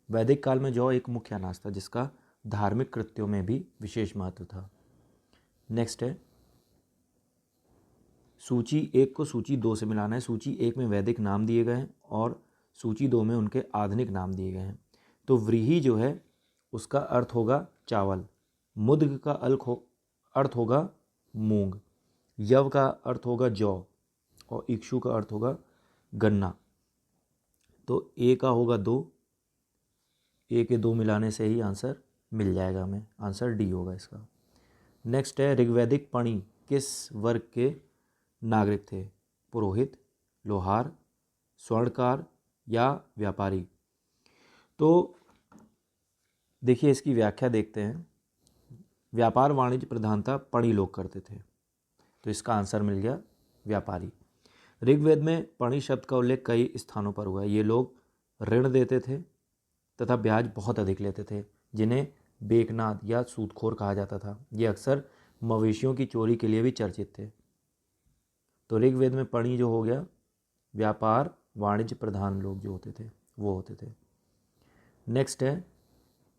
वैदिक काल में जौ एक मुख्य अनाज था जिसका धार्मिक कृत्यों में भी विशेष महत्व था। नेक्स्ट है सूची 1 को सूची 2 से मिलाना है। सूची 1 में वैदिक नाम दिए गए हैं और सूची 2 में उनके आधुनिक नाम दिए गए हैं। तो व्रीहि जो है उसका अर्थ होगा चावल, मुद्ग का अर्थ होगा मूंग, यव का अर्थ होगा जौ और इक्षु का अर्थ होगा गन्ना। तो ए का होगा 2, ए के 2 मिलाने से ही आंसर मिल जाएगा हमें, आंसर डी होगा इसका। नेक्स्ट है ऋग्वैदिक पणि किस वर्ग के नागरिक थे? पुरोहित, लोहार, स्वर्णकार या व्यापारी। तो देखिए इसकी व्याख्या देखते हैं। व्यापार वाणिज्य प्रधानता पणि लोग करते थे, तो इसका आंसर मिल गया व्यापारी। ऋग्वेद में पणि शब्द का उल्लेख कई स्थानों पर हुआ है। ये लोग ऋण देते थे तथा ब्याज बहुत अधिक लेते थे, जिन्हें बेकनाद या सूदखोर कहा जाता था। ये अक्सर मवेशियों की चोरी के लिए भी चर्चित थे। तो ऋग्वेद में पणि जो हो गया व्यापार वाणिज्य प्रधान लोग जो होते थे वो होते थे। नेक्स्ट है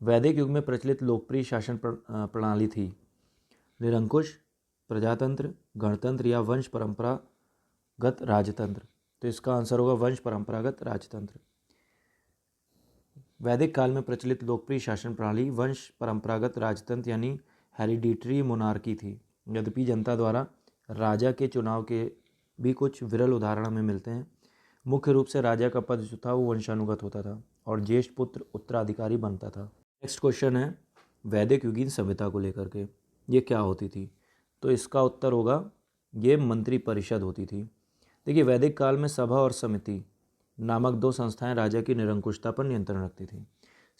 वैदिक युग में प्रचलित लोकप्रिय शासन प्रणाली थी? निरंकुश, प्रजातंत्र, गणतंत्र या वंश परंपरागत राजतंत्र। तो इसका आंसर होगा वंश परंपरागत राजतंत्र। वैदिक काल में प्रचलित लोकप्रिय शासन प्रणाली वंश परंपरागत राजतंत्र यानी हेरिडिटरी मोनार्की थी। यद्यपि जनता द्वारा राजा के चुनाव के भी कुछ विरल उदाहरण हमें मिलते हैं। मुख्य रूप से राजा का पद जो था वो वंशानुगत होता था और ज्येष्ठ पुत्र उत्तराधिकारी बनता था। नेक्स्ट क्वेश्चन है वैदिक युगीन सभ्यता को लेकर के, ये क्या होती थी? तो इसका उत्तर होगा ये मंत्री परिषद होती थी। देखिए वैदिक काल में सभा और समिति नामक 2 संस्थाएं राजा की निरंकुशता पर नियंत्रण रखती थी।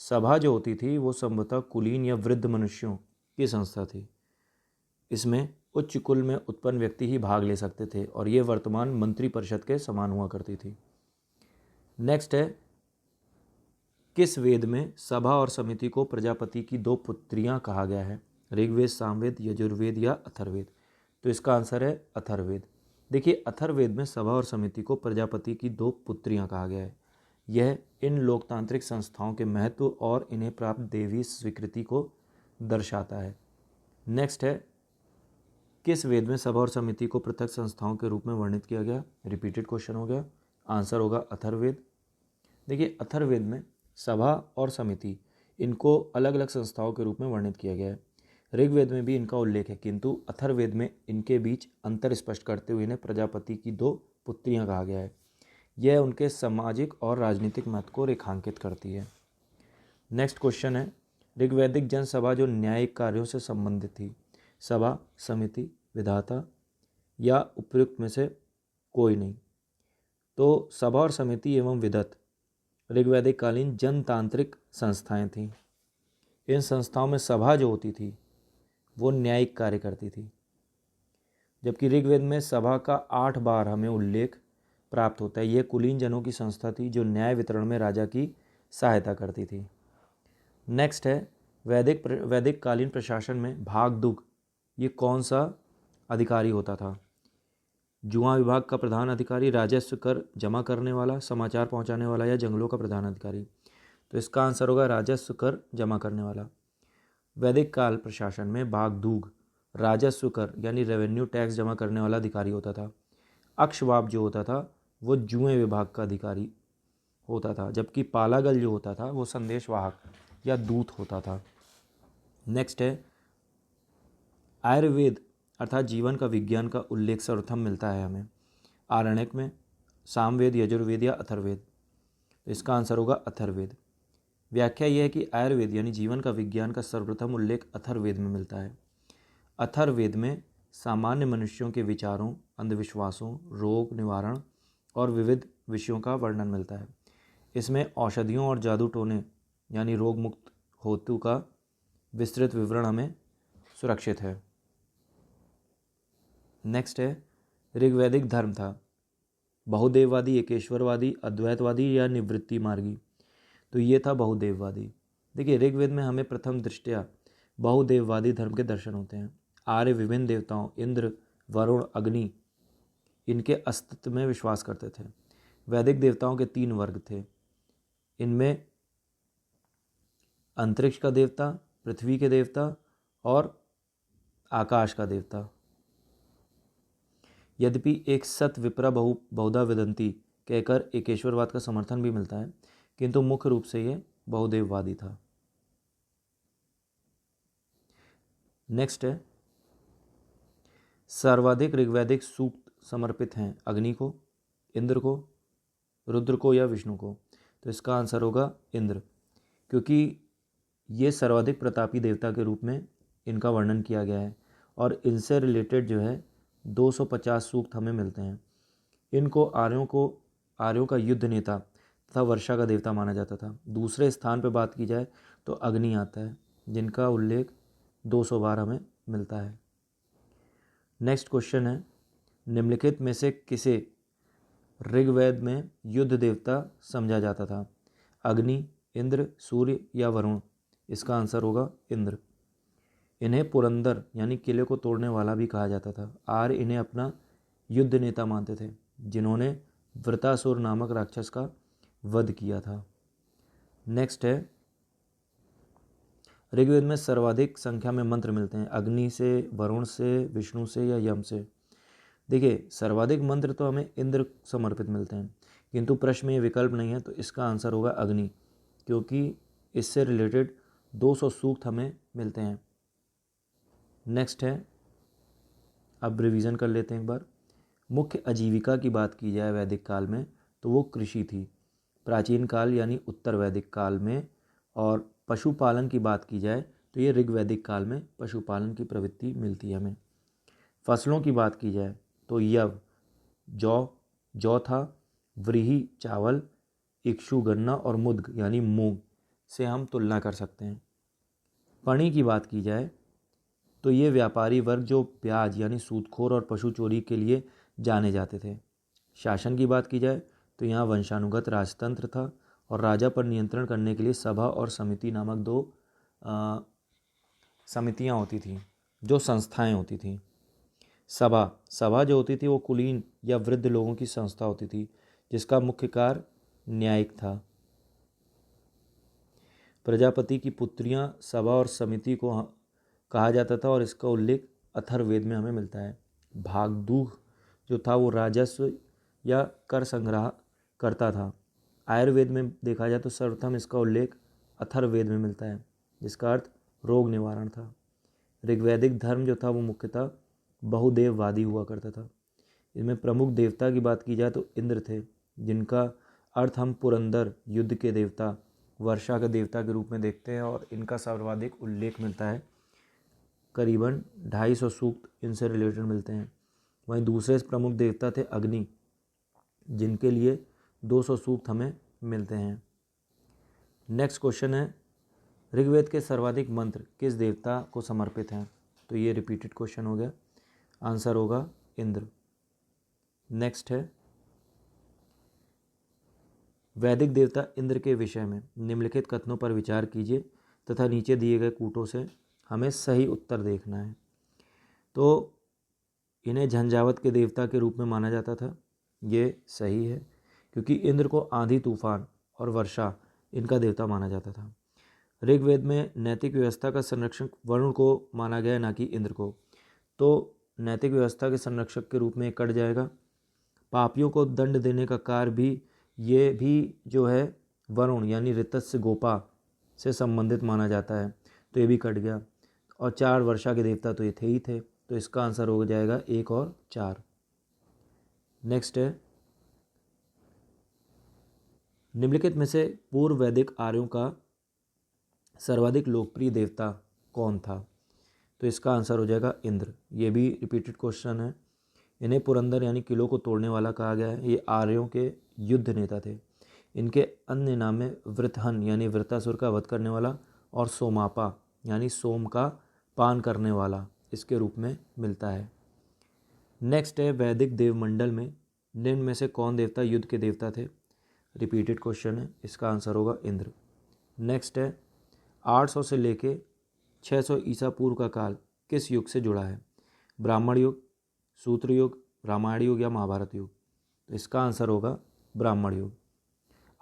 सभा जो होती थी वो संभवतः कुलीन या वृद्ध मनुष्यों की संस्था थी। इसमें उच्च कुल में उत्पन्न व्यक्ति ही भाग ले सकते थे और ये वर्तमान मंत्री परिषद के समान हुआ करती थी। नेक्स्ट है किस वेद में सभा और समिति को प्रजापति की 2 पुत्रियां कहा गया है? ऋग्वेद, सामवेद, यजुर्वेद या अथर्ववेद। तो इसका आंसर है अथर्ववेद। देखिए अथर्ववेद में सभा और समिति को प्रजापति की 2 पुत्रियां कहा गया है। यह इन लोकतांत्रिक संस्थाओं के महत्व और इन्हें प्राप्त देवी स्वीकृति को दर्शाता है। नेक्स्ट है किस वेद में सभा और समिति को पृथक संस्थाओं के रूप में वर्णित किया गया? रिपीटेड क्वेश्चन हो गया, आंसर होगा अथर्ववेद। देखिए अथर्ववेद में सभा और समिति इनको अलग अलग संस्थाओं के रूप में वर्णित किया गया है। ऋग्वेद में भी इनका उल्लेख है, किंतु अथर्ववेद में इनके बीच अंतर स्पष्ट करते हुए इन्हें प्रजापति की 2 पुत्रियां कहा गया है। यह उनके सामाजिक और राजनीतिक महत्व को रेखांकित करती है। नेक्स्ट क्वेश्चन है ऋग्वैदिक जनसभा जो न्यायिक कार्यों से संबंधित थी? सभा, समिति, विधाता या उपयुक्त में से कोई नहीं। तो सभा और समिति एवं विधत ऋग्वैदिक कालीन जनतांत्रिक संस्थाएं थीं। इन संस्थाओं में सभा जो होती थी वो न्यायिक कार्य करती थी, जबकि ऋग्वेद में सभा का 8 बार हमें उल्लेख प्राप्त होता है। यह कुलीन जनों की संस्था थी जो न्याय वितरण में राजा की सहायता करती थी। नेक्स्ट है वैदिक कालीन प्रशासन में भागदुग ये कौन सा अधिकारी होता था? जुआ विभाग का प्रधान अधिकारी, राजस्व कर जमा करने वाला, समाचार पहुंचाने वाला या जंगलों का प्रधान अधिकारी। तो इसका आंसर होगा राजस्व कर जमा करने वाला। वैदिक काल प्रशासन में भागदूग राजस्व कर यानी रेवेन्यू टैक्स जमा करने वाला अधिकारी होता था। अक्षवाप जो होता था वो जुए विभाग का अधिकारी होता था, जबकि पालागल जो होता था वो संदेशवाहक या दूत होता था। नेक्स्ट है आयुर्वेद अर्थात जीवन का विज्ञान का उल्लेख सर्वप्रथम मिलता है हमें आरण्यक में, सामवेद, यजुर्वेद या अथर्ववेद। तो इसका आंसर होगा अथर्ववेद। व्याख्या यह है कि आयुर्वेद यानी जीवन का विज्ञान का सर्वप्रथम उल्लेख अथर्ववेद में मिलता है। अथर्ववेद में सामान्य मनुष्यों के विचारों, अंधविश्वासों, रोग निवारण और विविध विषयों का वर्णन मिलता है। इसमें औषधियों और जादू टोने यानी रोग मुक्त हेतु का विस्तृत विवरण हमें सुरक्षित है। नेक्स्ट है ऋग्वैदिक धर्म था बहुदेववादी, एकेश्वरवादी, अद्वैतवादी या निवृत्ति मार्गी। तो ये था बहुदेववादी। देखिए ऋग्वेद में हमें प्रथम दृष्टया बहुदेववादी धर्म के दर्शन होते हैं। आर्य विभिन्न देवताओं इंद्र, वरुण, अग्नि इनके अस्तित्व में विश्वास करते थे। वैदिक देवताओं के 3 वर्ग थे। इनमें अंतरिक्ष का देवता, पृथ्वी के देवता और आकाश का देवता। यद्यपि एक सत विप्रा बहुधा विदंती कहकर एकेश्वरवाद का समर्थन भी मिलता है, किंतु मुख्य रूप से यह बहुदेववादी था। नेक्स्ट है सर्वाधिक ऋग्वैदिक सूक्त समर्पित हैं अग्नि को, इंद्र को, रुद्र को या विष्णु को। तो इसका आंसर होगा इंद्र, क्योंकि ये सर्वाधिक प्रतापी देवता के रूप में इनका वर्णन किया गया है और इनसे रिलेटेड जो है 250 सूक्त हमें मिलते हैं। इनको आर्यों का युद्ध नेता तथा वर्षा का देवता माना जाता था। दूसरे स्थान पर बात की जाए तो अग्नि आता है, जिनका उल्लेख 200 बार हमें मिलता है। नेक्स्ट क्वेश्चन है निम्नलिखित में से किसे ऋग्वेद में युद्ध देवता समझा जाता था? अग्नि, इंद्र, सूर्य या वरुण। इसका आंसर होगा इंद्र। इन्हें पुरंदर यानी किले को तोड़ने वाला भी कहा जाता था। आर्य इन्हें अपना युद्ध नेता मानते थे, जिन्होंने वृतासुर नामक राक्षस का वध किया था। नेक्स्ट है ऋग्वेद में सर्वाधिक संख्या में मंत्र मिलते हैं अग्नि से, वरुण से, विष्णु से या यम से। देखिए सर्वाधिक मंत्र तो हमें इंद्र समर्पित मिलते हैं, किंतु प्रश्न में ये विकल्प नहीं है, तो इसका आंसर होगा अग्नि, क्योंकि इससे रिलेटेड 200 सूक्त हमें मिलते हैं। नेक्स्ट है अब रिवीजन कर लेते हैं एक बार। मुख्य आजीविका की बात की जाए वैदिक काल में तो वो कृषि थी प्राचीन काल यानी उत्तर वैदिक काल में, और पशुपालन की बात की जाए तो ये ऋग्वैदिक काल में पशुपालन की प्रवृत्ति मिलती है हमें। फसलों की बात की जाए तो यव जौ था, व्रीहि चावल, इक्षु गन्ना और मुद्ग यानी मूंग से हम तुलना कर सकते हैं। पणी की बात की जाए तो ये व्यापारी वर्ग जो ब्याज यानी सूदखोर और पशु चोरी के लिए जाने जाते थे। शासन की बात की जाए तो यहाँ वंशानुगत राजतंत्र था और राजा पर नियंत्रण करने के लिए सभा और समिति नामक 2 समितियाँ होती थीं, जो संस्थाएं होती थीं। सभा जो होती थी वो कुलीन या वृद्ध लोगों की संस्था होती थी, जिसका मुख्य कार्य न्यायिक था। प्रजापति की पुत्रियां सभा और समिति को कहा जाता था और इसका उल्लेख अथर्ववेद में हमें मिलता है। भागदूह जो था वो राजस्व या कर संग्रह करता था। आयुर्वेद में देखा जाए तो सर्वप्रथम इसका उल्लेख अथर्ववेद में मिलता है, जिसका अर्थ रोग निवारण था। ऋग्वैदिक धर्म जो था वो मुख्यतः बहुदेववादी हुआ करता था। इनमें प्रमुख देवता की बात की जाए तो इंद्र थे, जिनका अर्थ हम पुरंदर युद्ध के देवता, वर्षा के देवता के रूप में देखते हैं और इनका सर्वाधिक उल्लेख मिलता है। करीबन 250 सूक्त इनसे रिलेटेड मिलते हैं। वहीं दूसरे प्रमुख देवता थे अग्नि, जिनके लिए 200 सूक्त हमें मिलते हैं। नेक्स्ट क्वेश्चन है ऋग्वेद के सर्वाधिक मंत्र किस देवता को समर्पित हैं? तो ये रिपीटेड क्वेश्चन हो गया, आंसर होगा इंद्र। नेक्स्ट है वैदिक देवता इंद्र के विषय में निम्नलिखित कथनों पर विचार कीजिए तथा नीचे दिए गए कूटों से हमें सही उत्तर देखना है। तो इन्हें झंझावत के देवता के रूप में माना जाता था, ये सही है, क्योंकि इंद्र को आंधी तूफान और वर्षा इनका देवता माना जाता था। ऋग्वेद में नैतिक व्यवस्था का संरक्षक वरुण को माना गया, ना कि इंद्र को, तो नैतिक व्यवस्था के संरक्षक के रूप में कट जाएगा। पापियों को दंड देने का कार्य भी ये भी जो है वरुण यानी ऋतस्य गोपा से संबंधित माना जाता है, तो ये भी कट गया। और 4 वर्षा के देवता तो ये थे ही थे, तो इसका आंसर हो जाएगा 1 और 4। नेक्स्ट है, निम्नलिखित में से पूर्व वैदिक आर्यों का सर्वाधिक लोकप्रिय देवता कौन था? तो इसका आंसर हो जाएगा इंद्र। ये भी रिपीटेड क्वेश्चन है। इन्हें पुरंदर यानी किलों को तोड़ने वाला कहा गया है। ये आर्यों के युद्ध नेता थे। इनके अन्य नाम में वृत्रहन यानी वृत्रासुर का वध करने वाला और सोमापा यानी सोम का पान करने वाला इसके रूप में मिलता है। नेक्स्ट है, वैदिक देवमंडल में निम्न में से कौन देवता युद्ध के देवता थे? रिपीटेड क्वेश्चन है, इसका आंसर होगा इंद्र। नेक्स्ट है, 800 से लेके 600 ईसा पूर्व का काल किस युग से जुड़ा है? ब्राह्मण युग, सूत्र युग, रामायण युग या महाभारत युग? तो इसका आंसर होगा ब्राह्मण युग।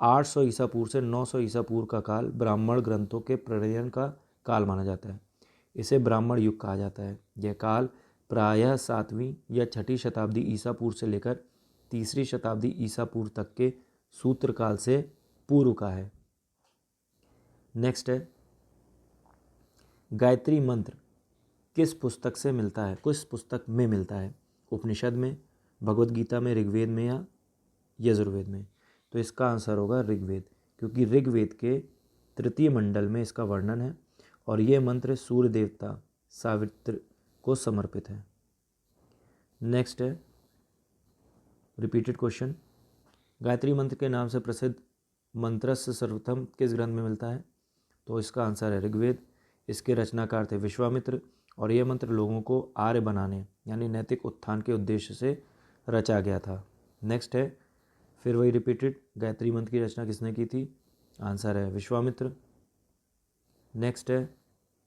800 ईसा पूर्व से 900 ईसा पूर्व का काल ब्राह्मण ग्रंथों के प्रणयन का काल माना जाता है। इसे ब्राह्मण युग कहा जाता है। यह काल प्रायः 7वीं या 6ठी शताब्दी ईसा पूर्व से लेकर 3री शताब्दी ईसा पूर्व तक के सूत्र काल से पूर्व का है। नेक्स्ट है, गायत्री मंत्र किस पुस्तक से मिलता है, किस पुस्तक में मिलता है? उपनिषद में, भगवद गीता में, ऋग्वेद में या यजुर्वेद में? तो इसका आंसर होगा ऋग्वेद, क्योंकि ऋग्वेद के 3 मंडल में इसका वर्णन है और ये मंत्र सूर्य देवता सावित्र को समर्पित है। नेक्स्ट है, रिपीटेड क्वेश्चन, गायत्री मंत्र के नाम से प्रसिद्ध मंत्रस्य सर्वप्रथम किस ग्रंथ में मिलता है? तो इसका आंसर है ऋग्वेद। इसके रचनाकार थे विश्वामित्र और यह मंत्र लोगों को आर्य बनाने यानी नैतिक उत्थान के उद्देश्य से रचा गया था। नेक्स्ट है, फिर वही रिपीटेड, गायत्री मंत्र की रचना किसने की थी? आंसर है विश्वामित्र। नेक्स्ट है,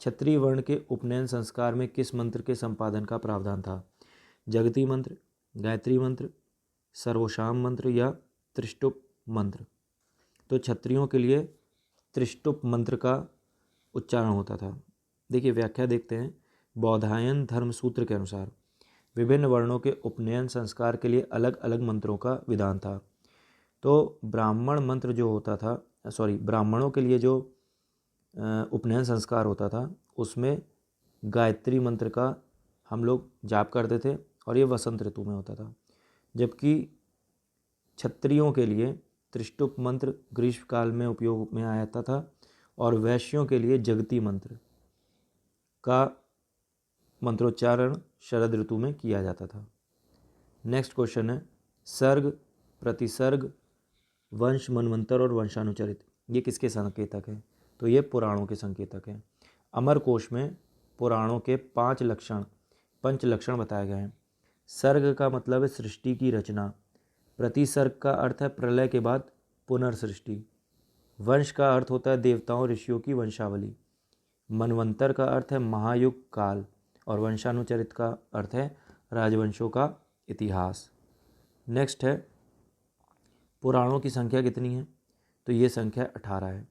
क्षत्रिय वर्ण के उपनयन संस्कार में किस मंत्र के संपादन का प्रावधान था? जगती मंत्र, गायत्री मंत्र, सर्वशाम मंत्र या त्रिष्टुप मंत्र? तो क्षत्रियों के लिए त्रिष्टुप मंत्र का उच्चारण होता था। देखिए व्याख्या देखते हैं। बौधायन धर्म सूत्र के अनुसार विभिन्न वर्णों के उपनयन संस्कार के लिए अलग अलग मंत्रों का विधान था। तो ब्राह्मण मंत्र जो होता था, ब्राह्मणों के लिए जो उपनयन संस्कार होता था उसमें गायत्री मंत्र का हम लोग जाप करते थे और ये वसंत ऋतु में होता था। जबकि क्षत्रियों के लिए त्रिष्टुप मंत्र ग्रीष्म काल में उपयोग में आता था और वैश्यों के लिए जगती मंत्र का मंत्रोच्चारण शरद ऋतु में किया जाता था। नेक्स्ट क्वेश्चन है, सर्ग, प्रतिसर्ग, वंश, मनवंतर और वंशानुचरित ये किसके संकेतक हैं? तो ये पुराणों के संकेतक हैं। अमर कोश में पुराणों के 5 लक्षण बताए गए हैं। सर्ग का मतलब है सृष्टि की रचना। प्रतिसर्ग का अर्थ है प्रलय के बाद पुनर्सृष्टि। वंश का अर्थ होता है देवताओं ऋषियों की वंशावली। मनवंतर का अर्थ है महायुग काल और वंशानुचरित का अर्थ है राजवंशों का इतिहास। नेक्स्ट है, पुराणों की संख्या कितनी है? तो ये संख्या 18 है।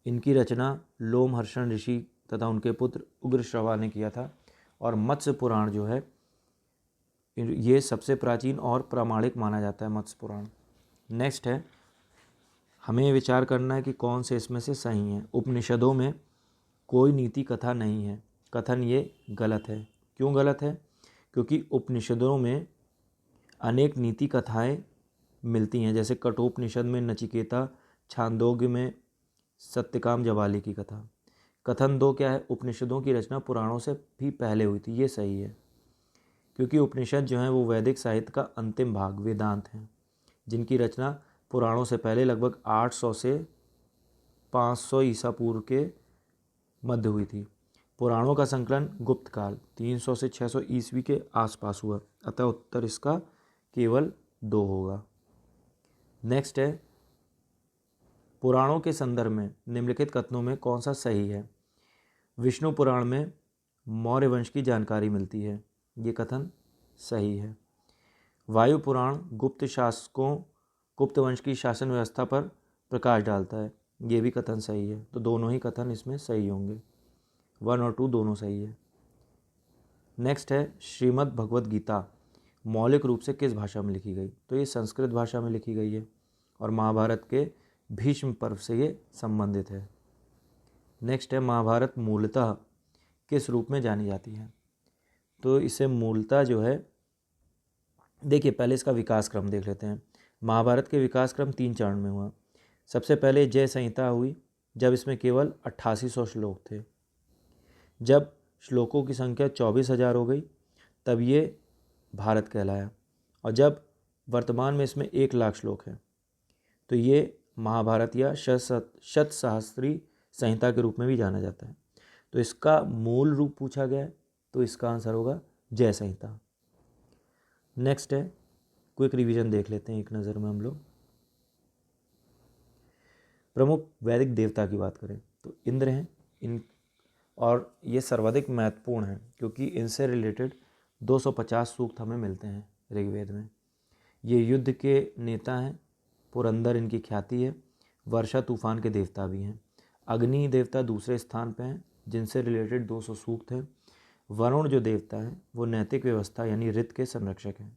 इनकी रचना लोमहर्षण ऋषि तथा उनके पुत्र उग्रश्रवा ने किया था और मत्स्य पुराण जो है ये सबसे प्राचीन और प्रामाणिक माना जाता है, मत्स्य पुराण। नेक्स्ट है, हमें विचार करना है कि कौन से इसमें से सही है। उपनिषदों में कोई नीति कथा नहीं है। कथन ये गलत है। क्यों गलत है? क्योंकि उपनिषदों में अनेक नीति कथाएं मिलती हैं, जैसे कठोपनिषद में नचिकेता, छांदोग्य में सत्यकाम जवाली की कथा। कथन 2 क्या है? उपनिषदों की रचना पुराणों से भी पहले हुई थी। ये सही है, क्योंकि उपनिषद जो है वो वैदिक साहित्य का अंतिम भाग वेदांत हैं, जिनकी रचना पुराणों से पहले लगभग 800 से 500 ईसा पूर्व के मध्य हुई थी। पुराणों का संकलन गुप्त काल 300 से 600 ईस्वी के आसपास हुआ, अतः उत्तर इसका केवल 2 होगा। नेक्स्ट है, पुराणों के संदर्भ में निम्नलिखित कथनों में कौन सा सही है? विष्णु पुराण में मौर्य वंश की जानकारी मिलती है, ये कथन सही है। वायु पुराण गुप्त वंश की शासन व्यवस्था पर प्रकाश डालता है, ये भी कथन सही है। तो दोनों ही कथन इसमें सही होंगे, 1 और 2 दोनों सही है। नेक्स्ट है, श्रीमद् भगवद गीता मौलिक रूप से किस भाषा में लिखी गई? तो ये संस्कृत भाषा में लिखी गई है और महाभारत के भीष्म पर्व से ये संबंधित है। नेक्स्ट है, महाभारत मूलतः किस रूप में जानी जाती है? तो इसे मूलतः जो है, देखिए पहले इसका विकास क्रम देख लेते हैं। महाभारत के विकास क्रम 3 चरण में हुआ। सबसे पहले जय संहिता हुई, जब इसमें केवल 8800 श्लोक थे। जब श्लोकों की संख्या 24,000 हो गई तब ये भारत कहलाया, और जब वर्तमान में इसमें 1,00,000 श्लोक हैं तो ये महाभारत या शतसहस्त्री संहिता के रूप में भी जाना जाता है। तो इसका मूल रूप पूछा गया है तो इसका आंसर होगा जय संहिता। नेक्स्ट है, क्विक रिवीजन देख लेते हैं एक नज़र में हम लोग। प्रमुख वैदिक देवता की बात करें तो इंद्र हैं, और ये सर्वाधिक महत्वपूर्ण है क्योंकि इनसे रिलेटेड 250 सूक्त हमें मिलते हैं ऋग्वेद में। ये युद्ध के नेता हैं, पुरंदर इनकी ख्याति है, वर्षा तूफान के देवता भी हैं। अग्नि देवता दूसरे स्थान पर हैं जिनसे रिलेटेड 200 सूक्त हैं। वरुण जो देवता है वो नैतिक व्यवस्था यानी ऋत के संरक्षक हैं।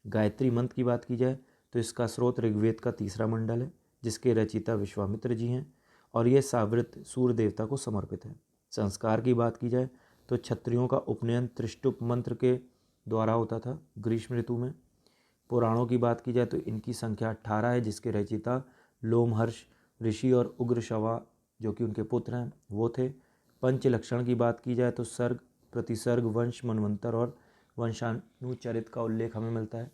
गायत्री मंत्र की बात की जाए तो इसका स्रोत ऋग्वेद का 3रा मंडल है जिसके रचयिता विश्वामित्र जी हैं, और ये सावृत सूर्य देवता को समर्पित है। संस्कार की बात की जाए तो क्षत्रियों का उपनयन त्रिष्टुप मंत्र के द्वारा होता था ग्रीष्म ऋतु में। पुराणों की बात की जाए तो इनकी संख्या 18 है जिसके रचयिता लोमहर्ष ऋषि और उग्रशवा जो कि उनके पुत्र हैं वो थे। पंचलक्षण की बात की जाए तो सर्ग, प्रतिसर्ग, वंश, मनवंतर और वंशानुचरित का उल्लेख हमें मिलता है।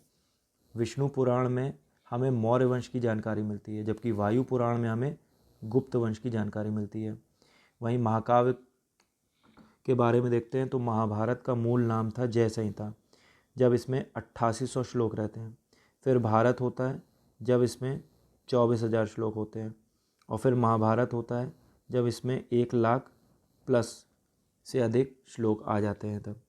विष्णु पुराण में हमें मौर्य वंश की जानकारी मिलती है, जबकि वायु पुराण में हमें गुप्त वंश की जानकारी मिलती है। वहीं महाकाव्य के बारे में देखते हैं तो महाभारत का मूल नाम था जय संहिता, जब इसमें 8800 श्लोक रहते हैं। फिर भारत होता है जब इसमें 24,000 श्लोक होते हैं, और फिर महाभारत होता है जब इसमें 1,00,000 प्लस से अधिक श्लोक आ जाते हैं। तब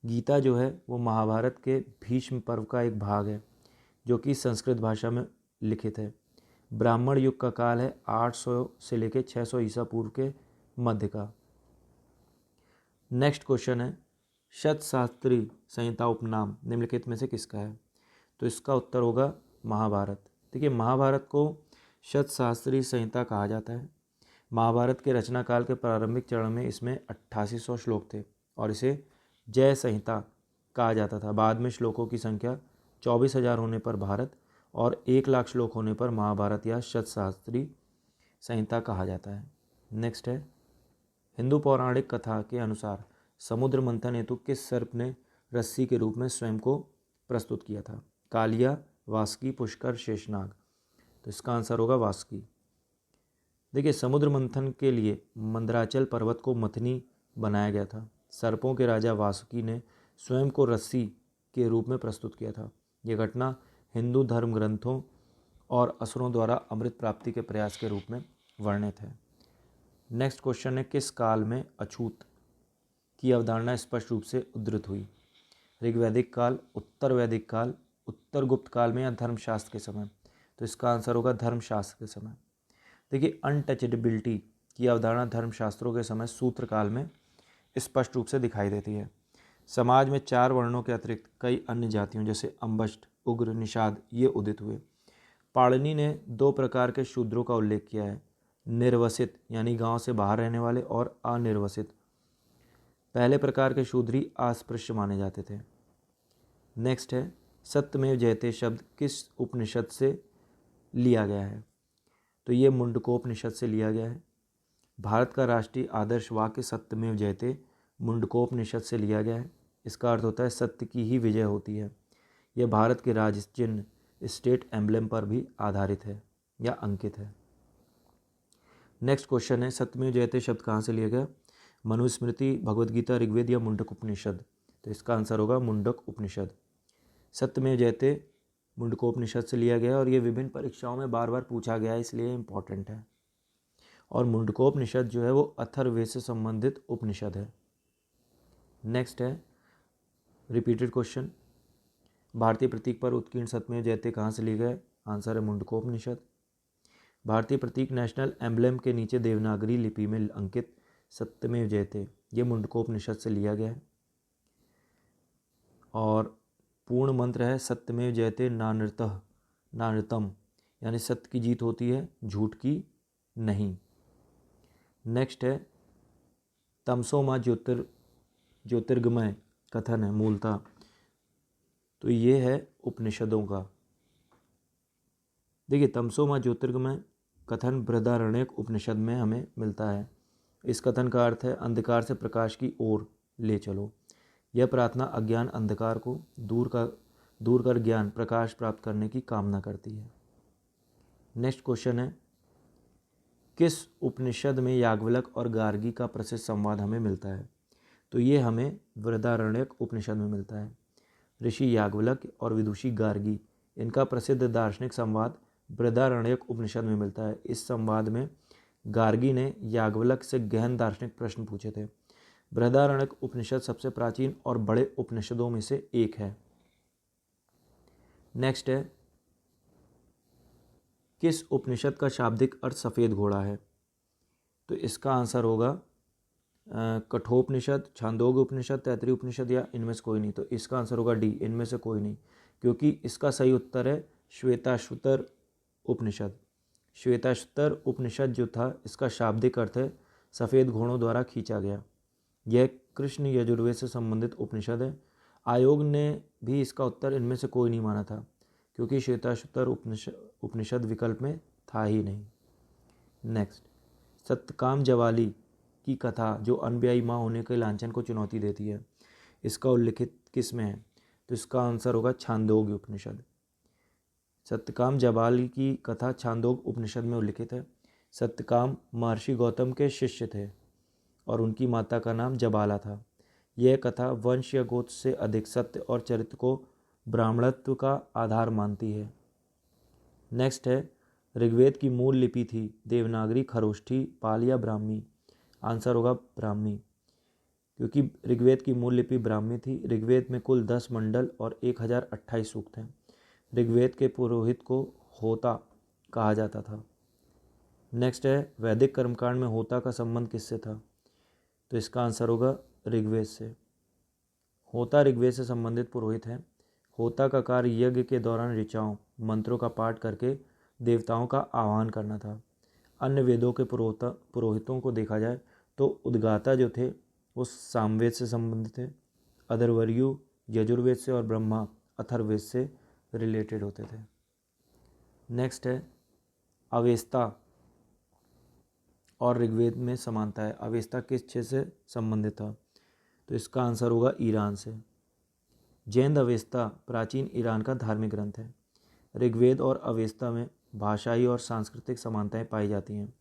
गीता जो है वो महाभारत के भीष्म पर्व का एक भाग है जो कि संस्कृत भाषा में लिखित है। ब्राह्मण युग का काल है 800 से लेकर 600 ईसा पूर्व के मध्य का। नेक्स्ट क्वेश्चन है, शतशास्त्री संहिता उपनाम निम्नलिखित में से किसका है? तो इसका उत्तर होगा महाभारत। देखिए महाभारत को शतशास्त्री संहिता कहा जाता है। महाभारत के रचना काल के प्रारंभिक चरण में इसमें 8800 श्लोक थे और इसे जय संहिता कहा जाता था। बाद में श्लोकों की संख्या 24,000 होने पर भारत और 1,00,000 श्लोक होने पर महाभारत या शतशास्त्री संहिता कहा जाता है। नेक्स्ट है, हिंदू पौराणिक कथा के अनुसार समुद्र मंथन हेतु किस सर्प ने रस्सी के रूप में स्वयं को प्रस्तुत किया था? कालिया, वासुकी, पुष्कर, शेषनाग। तो इसका आंसर होगा वासुकी। देखिए समुद्र मंथन के लिए मंदराचल पर्वत को मथनी बनाया गया था। सर्पों के राजा वासुकी ने स्वयं को रस्सी के रूप में प्रस्तुत किया था। यह घटना हिंदू धर्म ग्रंथों और असुरों द्वारा अमृत प्राप्ति के प्रयास के रूप में वर्णित है। नेक्स्ट क्वेश्चन है, किस काल में अछूत की अवधारणा स्पष्ट रूप से उद्धृत हुई? ऋग्वैदिक काल, उत्तर वैदिक काल, उत्तर गुप्त काल में या धर्मशास्त्र के समय? तो इसका आंसर होगा धर्मशास्त्र के समय। देखिए अनटचेबिलिटी की अवधारणा धर्मशास्त्रों के समय सूत्र काल में स्पष्ट रूप से दिखाई देती है। समाज में 4 वर्णों के अतिरिक्त कई अन्य जातियों जैसे अंबष्ट, उग्र, निषाद ये उदित हुए। पाणिनि ने 2 प्रकार के शूद्रों का उल्लेख किया है, निर्वसित यानी गांव से बाहर रहने वाले और अनिर्वसित। पहले प्रकार के शूद्र ही अस्पृश्य माने जाते थे। नेक्स्ट है, सत्यमेव जयते शब्द किस उपनिषद से लिया गया है? तो ये मुंडकोपनिषद से लिया गया है। भारत का राष्ट्रीय आदर्श वाक्य सत्यमेव जयते मुंडकोपनिषद से लिया गया है। इसका अर्थ होता है सत्य की ही विजय होती है। यह भारत के राज्य चिन्ह स्टेट एम्बलम पर भी आधारित है या अंकित है। नेक्स्ट क्वेश्चन है, सत्यमेव जयते शब्द कहाँ से लिया गया? मनुस्मृति, भगवद गीता, ऋग्वेद या मुंडक उपनिषद? तो इसका आंसर होगा मुंडक उपनिषद। सत्यमेव जयते मुंडकोपनिषद से लिया गया और ये विभिन्न परीक्षाओं में बार बार पूछा गया है, इसलिए इम्पॉर्टेंट है। और मुंडकोपनिषद जो है वो अथर्ववेद से संबंधित उपनिषद है। नेक्स्ट है रिपीटेड क्वेश्चन, भारतीय प्रतीक पर उत्कीर्ण सत्यमेव जयते कहाँ से लिए गए? आंसर है मुंडकोपनिषद। भारतीय प्रतीक नेशनल एम्बलम के नीचे देवनागरी लिपि में अंकित सत्यमेव जयते ये मुंडकोपनिषद से लिया गया है। और पूर्ण मंत्र है सत्यमेव जयते नानृतः नानृतम, यानी सत्य की जीत होती है, झूठ की नहीं। नेक्स्ट है तमसो माँ ज्योतिर्गमय कथन है मूलतः, तो ये है उपनिषदों का। देखिए तमसो माँ ज्योतिर्गमय कथन बृहदारण्यक उपनिषद में हमें मिलता है। इस कथन का अर्थ है अंधकार से प्रकाश की ओर ले चलो। यह प्रार्थना अज्ञान अंधकार को दूर कर ज्ञान प्रकाश प्राप्त करने की कामना करती है। नेक्स्ट क्वेश्चन है किस उपनिषद में याज्ञवल्क्य और गार्गी का प्रसिद्ध संवाद हमें मिलता है? तो ये हमें बृहदारण्यक उपनिषद में मिलता है। ऋषि याज्ञवल्क्य और विदुषी गार्गी, इनका प्रसिद्ध दार्शनिक संवाद बृहदारण्यक उपनिषद में मिलता है। इस संवाद में गार्गी ने याज्ञवल्क्य से गहन दार्शनिक प्रश्न पूछे थे। बृहदारण्यक उपनिषद सबसे प्राचीन और बड़े उपनिषदों में से एक है। नेक्स्ट है किस उपनिषद का शाब्दिक अर्थ सफ़ेद घोड़ा है? तो इसका आंसर होगा कठोपनिषद, छांदोग्य उपनिषद, तैत्तिरीय उपनिषद या इनमें से कोई नहीं। तो इसका आंसर होगा डी, इनमें से कोई नहीं, क्योंकि इसका सही उत्तर है श्वेताश्वतर उपनिषद। श्वेताश्वतर उपनिषद जो था इसका शाब्दिक अर्थ है सफ़ेद घोड़ों द्वारा खींचा गया। यह कृष्ण यजुर्वेद से संबंधित उपनिषद है। आयोग ने भी इसका उत्तर इनमें से कोई नहीं माना था, क्योंकि श्वेताश्वतर उपनिषद विकल्प में था ही नहीं। नेक्स्ट सत्यकाम जवाली की कथा जो अनब्याई माँ होने के लांछन को चुनौती देती है, इसका उल्लिखित किस में है? तो इसका आंसर होगा छांदोग्य उपनिषद। सत्यकाम जवाली की कथा छांदोग्य उपनिषद में उल्लिखित है। सत्यकाम महर्षि गौतम के शिष्य थे और उनकी माता का नाम जबाला था। यह कथा वंश या गोत्र से अधिक सत्य और चरित्र को ब्राह्मणत्व का आधार मानती है। नेक्स्ट है ऋग्वेद की मूल लिपि थी देवनागरी, खरोष्ठी, पाल या ब्राह्मी? आंसर होगा ब्राह्मी, क्योंकि ऋग्वेद की मूल लिपि ब्राह्मी थी। ऋग्वेद में कुल 10 मंडल और 1028 सूक्त हैं। ऋग्वेद के पुरोहित को होता कहा जाता था। नेक्स्ट है वैदिक कर्मकांड में होता का संबंध किससे था? तो इसका आंसर होगा ऋग्वेद से। होता ऋग्वेद से संबंधित पुरोहित है। होता का कार्य यज्ञ के दौरान ऋचाओं मंत्रों का पाठ करके देवताओं का आह्वान करना था। अन्य वेदों के पुरोहितों को देखा जाए तो उद्गाता जो थे वो सामवेद से संबंधित थे, अथर्वणर्यु यजुर्वेद से और ब्रह्मा अथर्ववेद से रिलेटेड होते थे। नेक्स्ट है अवेस्ता और ऋग्वेद में समानता है। अवेस्ता किस क्षेत्र से संबंधित था? तो इसका आंसर होगा ईरान से। जैन अवेस्ता प्राचीन ईरान का धार्मिक ग्रंथ है। ऋग्वेद और अवेस्ता में भाषाई और सांस्कृतिक समानताएं पाई जाती हैं।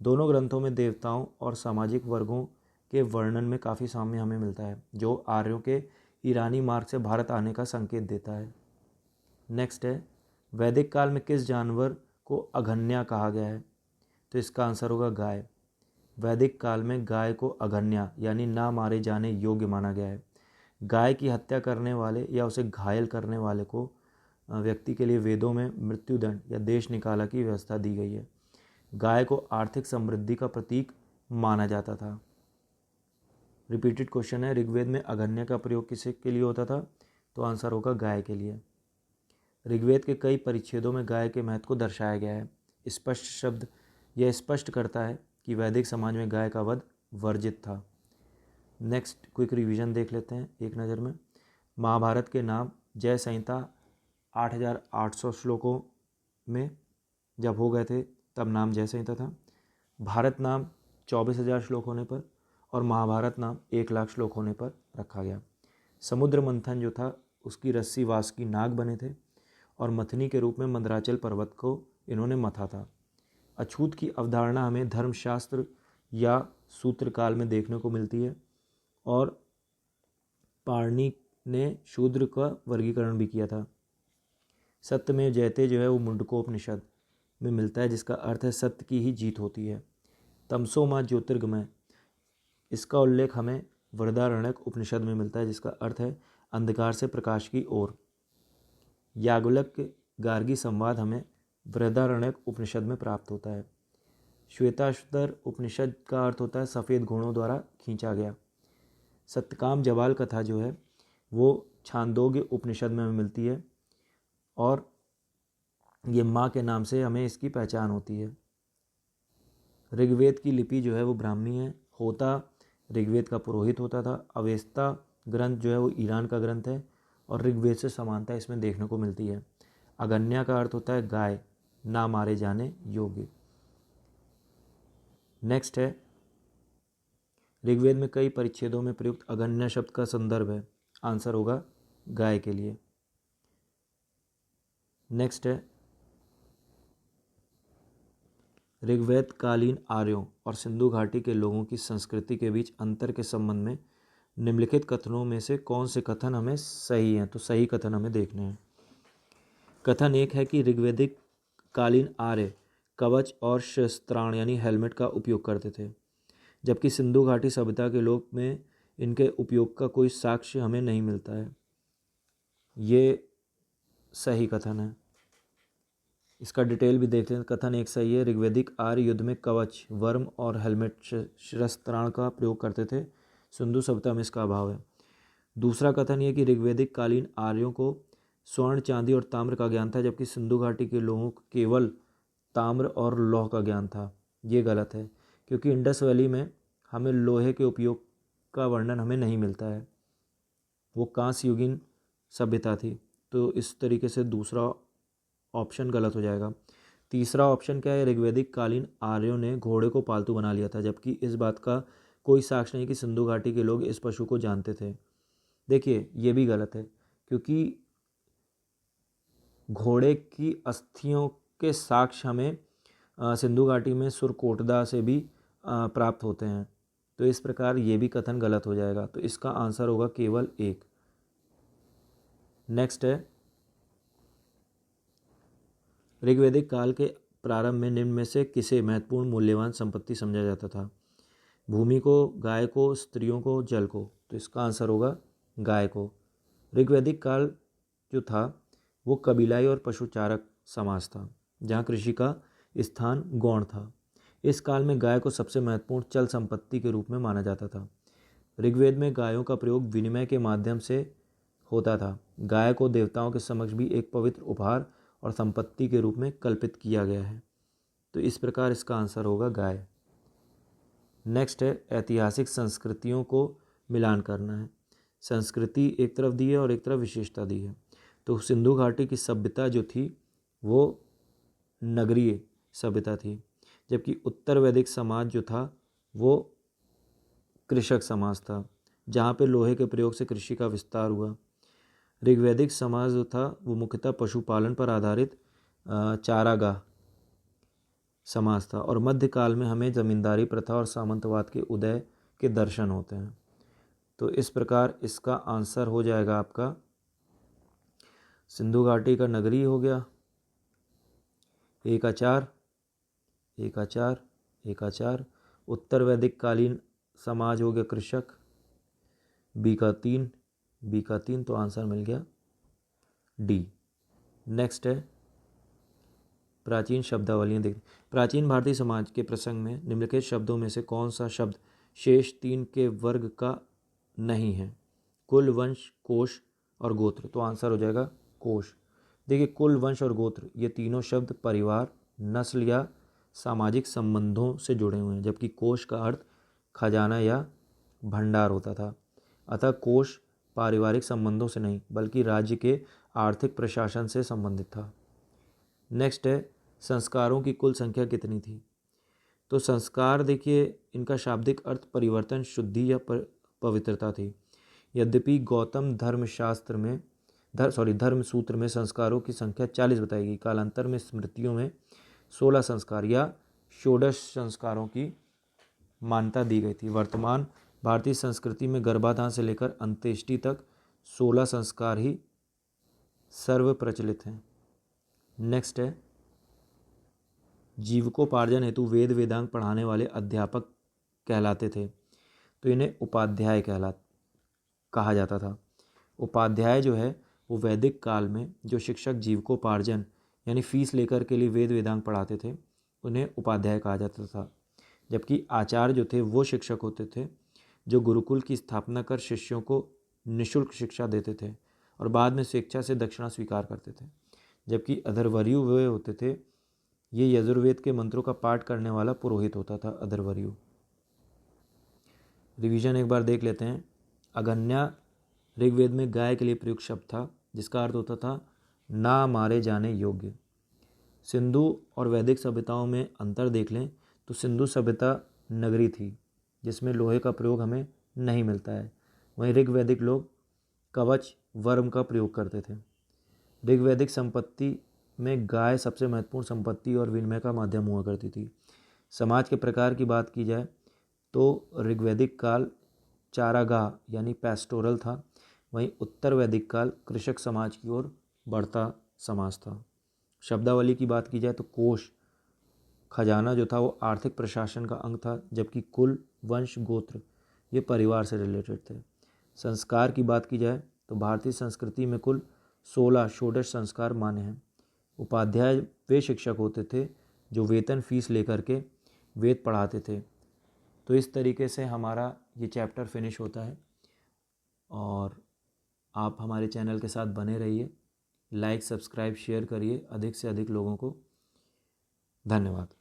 दोनों ग्रंथों में देवताओं और सामाजिक वर्गों के वर्णन में काफ़ी साम्य हमें मिलता है, जो आर्यों के ईरानी मार्ग से भारत आने का संकेत देता है। नेक्स्ट है वैदिक काल में किस जानवर को अघन्या कहा गया है? तो इसका आंसर होगा गाय। वैदिक काल में गाय को अघन्या यानी ना मारे जाने योग्य माना गया है। गाय की हत्या करने वाले या उसे घायल करने वाले को व्यक्ति के लिए वेदों में मृत्युदंड या देश निकाला की व्यवस्था दी गई है। गाय को आर्थिक समृद्धि का प्रतीक माना जाता था। रिपीटेड क्वेश्चन है ऋग्वेद में अघन्या का प्रयोग किस के लिए होता था? तो आंसर होगा गाय के लिए। ऋग्वेद के कई परिच्छेदों में गाय के महत्व को दर्शाया गया है। स्पष्ट शब्द यह स्पष्ट करता है कि वैदिक समाज में गाय का वध वर्जित था। नेक्स्ट क्विक रिवीजन देख लेते हैं एक नज़र में। महाभारत के नाम जय संहिता 8800 श्लोकों में जब हो गए थे तब नाम जय संहिता था। भारत नाम 24,000 श्लोक होने पर और महाभारत नाम 1,00,000 श्लोक होने पर रखा गया। समुद्र मंथन जो था उसकी रस्सी वासुकी नाग बने थे और मथनी के रूप में मंदराचल पर्वत को इन्होंने मथा था। अछूत की अवधारणा हमें धर्मशास्त्र या सूत्रकाल में देखने को मिलती है और पाणिनि ने शूद्र का वर्गीकरण भी किया था। सत्य में जयते जो है वो मुंडकोपनिषद में मिलता है, जिसका अर्थ है सत्य की ही जीत होती है। तमसो माँ ज्योतिर्गमय, इसका उल्लेख हमें बृहदारण्यक उपनिषद में मिलता है, जिसका अर्थ है अंधकार से प्रकाश की ओर। याज्ञवल्क्य गार्गी संवाद हमें बृहदारण्यक उपनिषद में प्राप्त होता है। श्वेताश्वतर उपनिषद का अर्थ होता है सफ़ेद घोड़ों द्वारा खींचा गया। सत्यकाम जवाल कथा जो है वो छांदोग्य उपनिषद में मिलती है और ये माँ के नाम से हमें इसकी पहचान होती है। ऋग्वेद की लिपि जो है वो ब्राह्मी है। होता ऋग्वेद का पुरोहित होता था। अवेस्ता ग्रंथ जो है वो ईरान का ग्रंथ है और ऋग्वेद से समानता इसमें देखने को मिलती है। अगन्या का अर्थ होता है गाय, ना मारे जाने योग्य। नेक्स्ट है, ऋग्वेद में कई परिच्छेदों में प्रयुक्त अगन्या शब्द का संदर्भ है। आंसर होगा गाय के लिए। नेक्स्ट है, ऋग्वेद कालीन आर्यों और सिंधु घाटी के लोगों की संस्कृति के बीच अंतर के संबंध में निम्नलिखित कथनों में से कौन से कथन हमें सही हैं? तो सही कथन हमें देखने हैं। कथन एक है कि ऋग्वेदिक कालीन आर्य कवच और शस्त्राण यानी हेलमेट का उपयोग करते थे, जबकि सिंधु घाटी सभ्यता के लोग में इनके उपयोग का कोई साक्ष्य हमें नहीं मिलता है। ये सही कथन है। इसका डिटेल भी देखते हैं। कथन एक सही है। ऋग्वेदिक आर्य युद्ध में कवच, वर्म और हेलमेट शस्त्राण का प्रयोग करते थे। सिंधु सभ्यता में इसका अभाव है। दूसरा कथन ये कि ऋग्वेदिक कालीन आर्यों को स्वर्ण, चांदी और ताम्र का ज्ञान था, जबकि सिंधु घाटी के लोगों को केवल ताम्र और लौह का ज्ञान था। ये गलत है, क्योंकि इंडस वैली में हमें लोहे के उपयोग का वर्णन हमें नहीं मिलता है। वो कांस्य युगीन सभ्यता थी। तो इस तरीके से दूसरा ऑप्शन गलत हो जाएगा। तीसरा ऑप्शन क्या है? ऋग्वेदिक कालीन आर्यों ने घोड़े को पालतू बना लिया था, जबकि इस बात का कोई साक्ष्य नहीं कि सिंधु घाटी के लोग इस पशु को जानते थे। देखिए, ये भी गलत है, क्योंकि घोड़े की अस्थियों के साक्ष्य हमें सिंधु घाटी में सुरकोटदा से भी प्राप्त होते हैं। तो इस प्रकार ये भी कथन गलत हो जाएगा। तो इसका आंसर होगा केवल एक। नेक्स्ट है, ऋग्वेदिक काल के प्रारंभ में निम्न में से किसे महत्वपूर्ण मूल्यवान संपत्ति समझा जाता था? भूमि को, गाय को, स्त्रियों को, जल को। तो इसका आंसर होगा गाय को। ऋग्वेदिक काल जो था वो कबीलाई और पशुचारक समाज था, जहाँ कृषि का स्थान गौण था। इस काल में गाय को सबसे महत्वपूर्ण चल संपत्ति के रूप में माना जाता था। ऋग्वेद में गायों का प्रयोग विनिमय के माध्यम से होता था। गाय को देवताओं के समक्ष भी एक पवित्र उपहार और संपत्ति के रूप में कल्पित किया गया है। तो इस प्रकार इसका आंसर होगा गाय। नेक्स्ट है, ऐतिहासिक संस्कृतियों को मिलान करना है। संस्कृति एक तरफ दी है और एक तरफ विशेषता दी है। तो सिंधु घाटी की सभ्यता जो थी वो नगरीय सभ्यता थी, जबकि उत्तर वैदिक समाज जो था वो कृषक समाज था, जहाँ पे लोहे के प्रयोग से कृषि का विस्तार हुआ। ऋग्वैदिक समाज जो था वो मुख्यतः पशुपालन पर आधारित चारागाह समाज था, और मध्यकाल में हमें जमींदारी प्रथा और सामंतवाद के उदय के दर्शन होते हैं। तो इस प्रकार इसका आंसर हो जाएगा आपका सिंधु घाटी का नगरी हो गया। एक आचार, एक आचार, एक आचार। उत्तर वैदिक कालीन समाज हो गया कृषक। बी का तीन, बी का तीन। तो आंसर मिल गया डी। नेक्स्ट है, प्राचीन शब्दावलियाँ देख। प्राचीन भारतीय समाज के प्रसंग में निम्नलिखित शब्दों में से कौन सा शब्द शेष तीन के वर्ग का नहीं है? कुल, वंश, कोश और गोत्र। तो आंसर हो जाएगा कोश। देखिए, कुल, वंश और गोत्र ये तीनों शब्द परिवार, नस्ल या सामाजिक संबंधों से जुड़े हुए हैं, जबकि कोश का अर्थ खजाना या भंडार होता था। अतः कोश पारिवारिक संबंधों से नहीं बल्कि राज्य के आर्थिक प्रशासन से संबंधित था। नेक्स्ट है, संस्कारों की कुल संख्या कितनी थी? तो संस्कार देखिए, इनका शाब्दिक अर्थ परिवर्तन, शुद्धि या पवित्रता थी। यद्यपि गौतम धर्मशास्त्र में धर्म सूत्र में संस्कारों की संख्या 40 बताई गई। कालांतर में स्मृतियों में 16 संस्कार या षोडश संस्कारों की मान्यता दी गई थी। वर्तमान भारतीय संस्कृति में गर्भाधान से लेकर अंत्येष्टि तक 16 संस्कार ही सर्व प्रचलित हैं। नेक्स्ट है, जीविकोपार्जन हेतु वेद वेदांग पढ़ाने वाले अध्यापक कहलाते थे, तो इन्हें उपाध्याय कहा जाता था। उपाध्याय जो है वो वैदिक काल में जो शिक्षक जीविकोपार्जन यानी फीस लेकर के लिए वेद वेदांग पढ़ाते थे उन्हें उपाध्याय कहा जाता था। जबकि आचार्य जो थे वो शिक्षक होते थे जो गुरुकुल की स्थापना कर शिष्यों को निःशुल्क शिक्षा देते थे और बाद में स्वेच्छा से दक्षिणा स्वीकार करते थे। जबकि अधर्वयु वे होते थे, ये यजुर्वेद के मंत्रों का पाठ करने वाला पुरोहित होता था, अधर्वयु। रिवीजन एक बार देख लेते हैं। अगन्या ऋग्वेद में गाय के लिए प्रयुक्त शब्द था, जिसका अर्थ होता था ना मारे जाने योग्य। सिंधु और वैदिक सभ्यताओं में अंतर देख लें तो सिंधु सभ्यता नगरी थी, जिसमें लोहे का प्रयोग हमें नहीं मिलता है। वहीं ऋग्वैदिक लोग कवच वर्म का प्रयोग करते थे। ऋग्वैदिक संपत्ति में गाय सबसे महत्वपूर्ण संपत्ति और विनिमय का माध्यम हुआ करती थी। समाज के प्रकार की बात की जाए तो ऋग्वैदिक काल चारागाह यानी पैस्टोरल था, वहीं उत्तर वैदिक काल कृषक समाज की ओर बढ़ता समाज था। शब्दावली की बात की जाए तो कोश, खजाना जो था वो आर्थिक प्रशासन का अंग था, जबकि कुल, वंश, गोत्र ये परिवार से रिलेटेड थे। संस्कार की बात की जाए तो भारतीय संस्कृति में कुल 16 षोडश संस्कार मान्य हैं। उपाध्याय वे शिक्षक होते थे जो वेतन फीस लेकर के वेद पढ़ाते थे। तो इस तरीके से हमारा ये चैप्टर फिनिश होता है और आप हमारे चैनल के साथ बने रहिए। लाइक, सब्सक्राइब, शेयर करिए अधिक से अधिक लोगों को। धन्यवाद।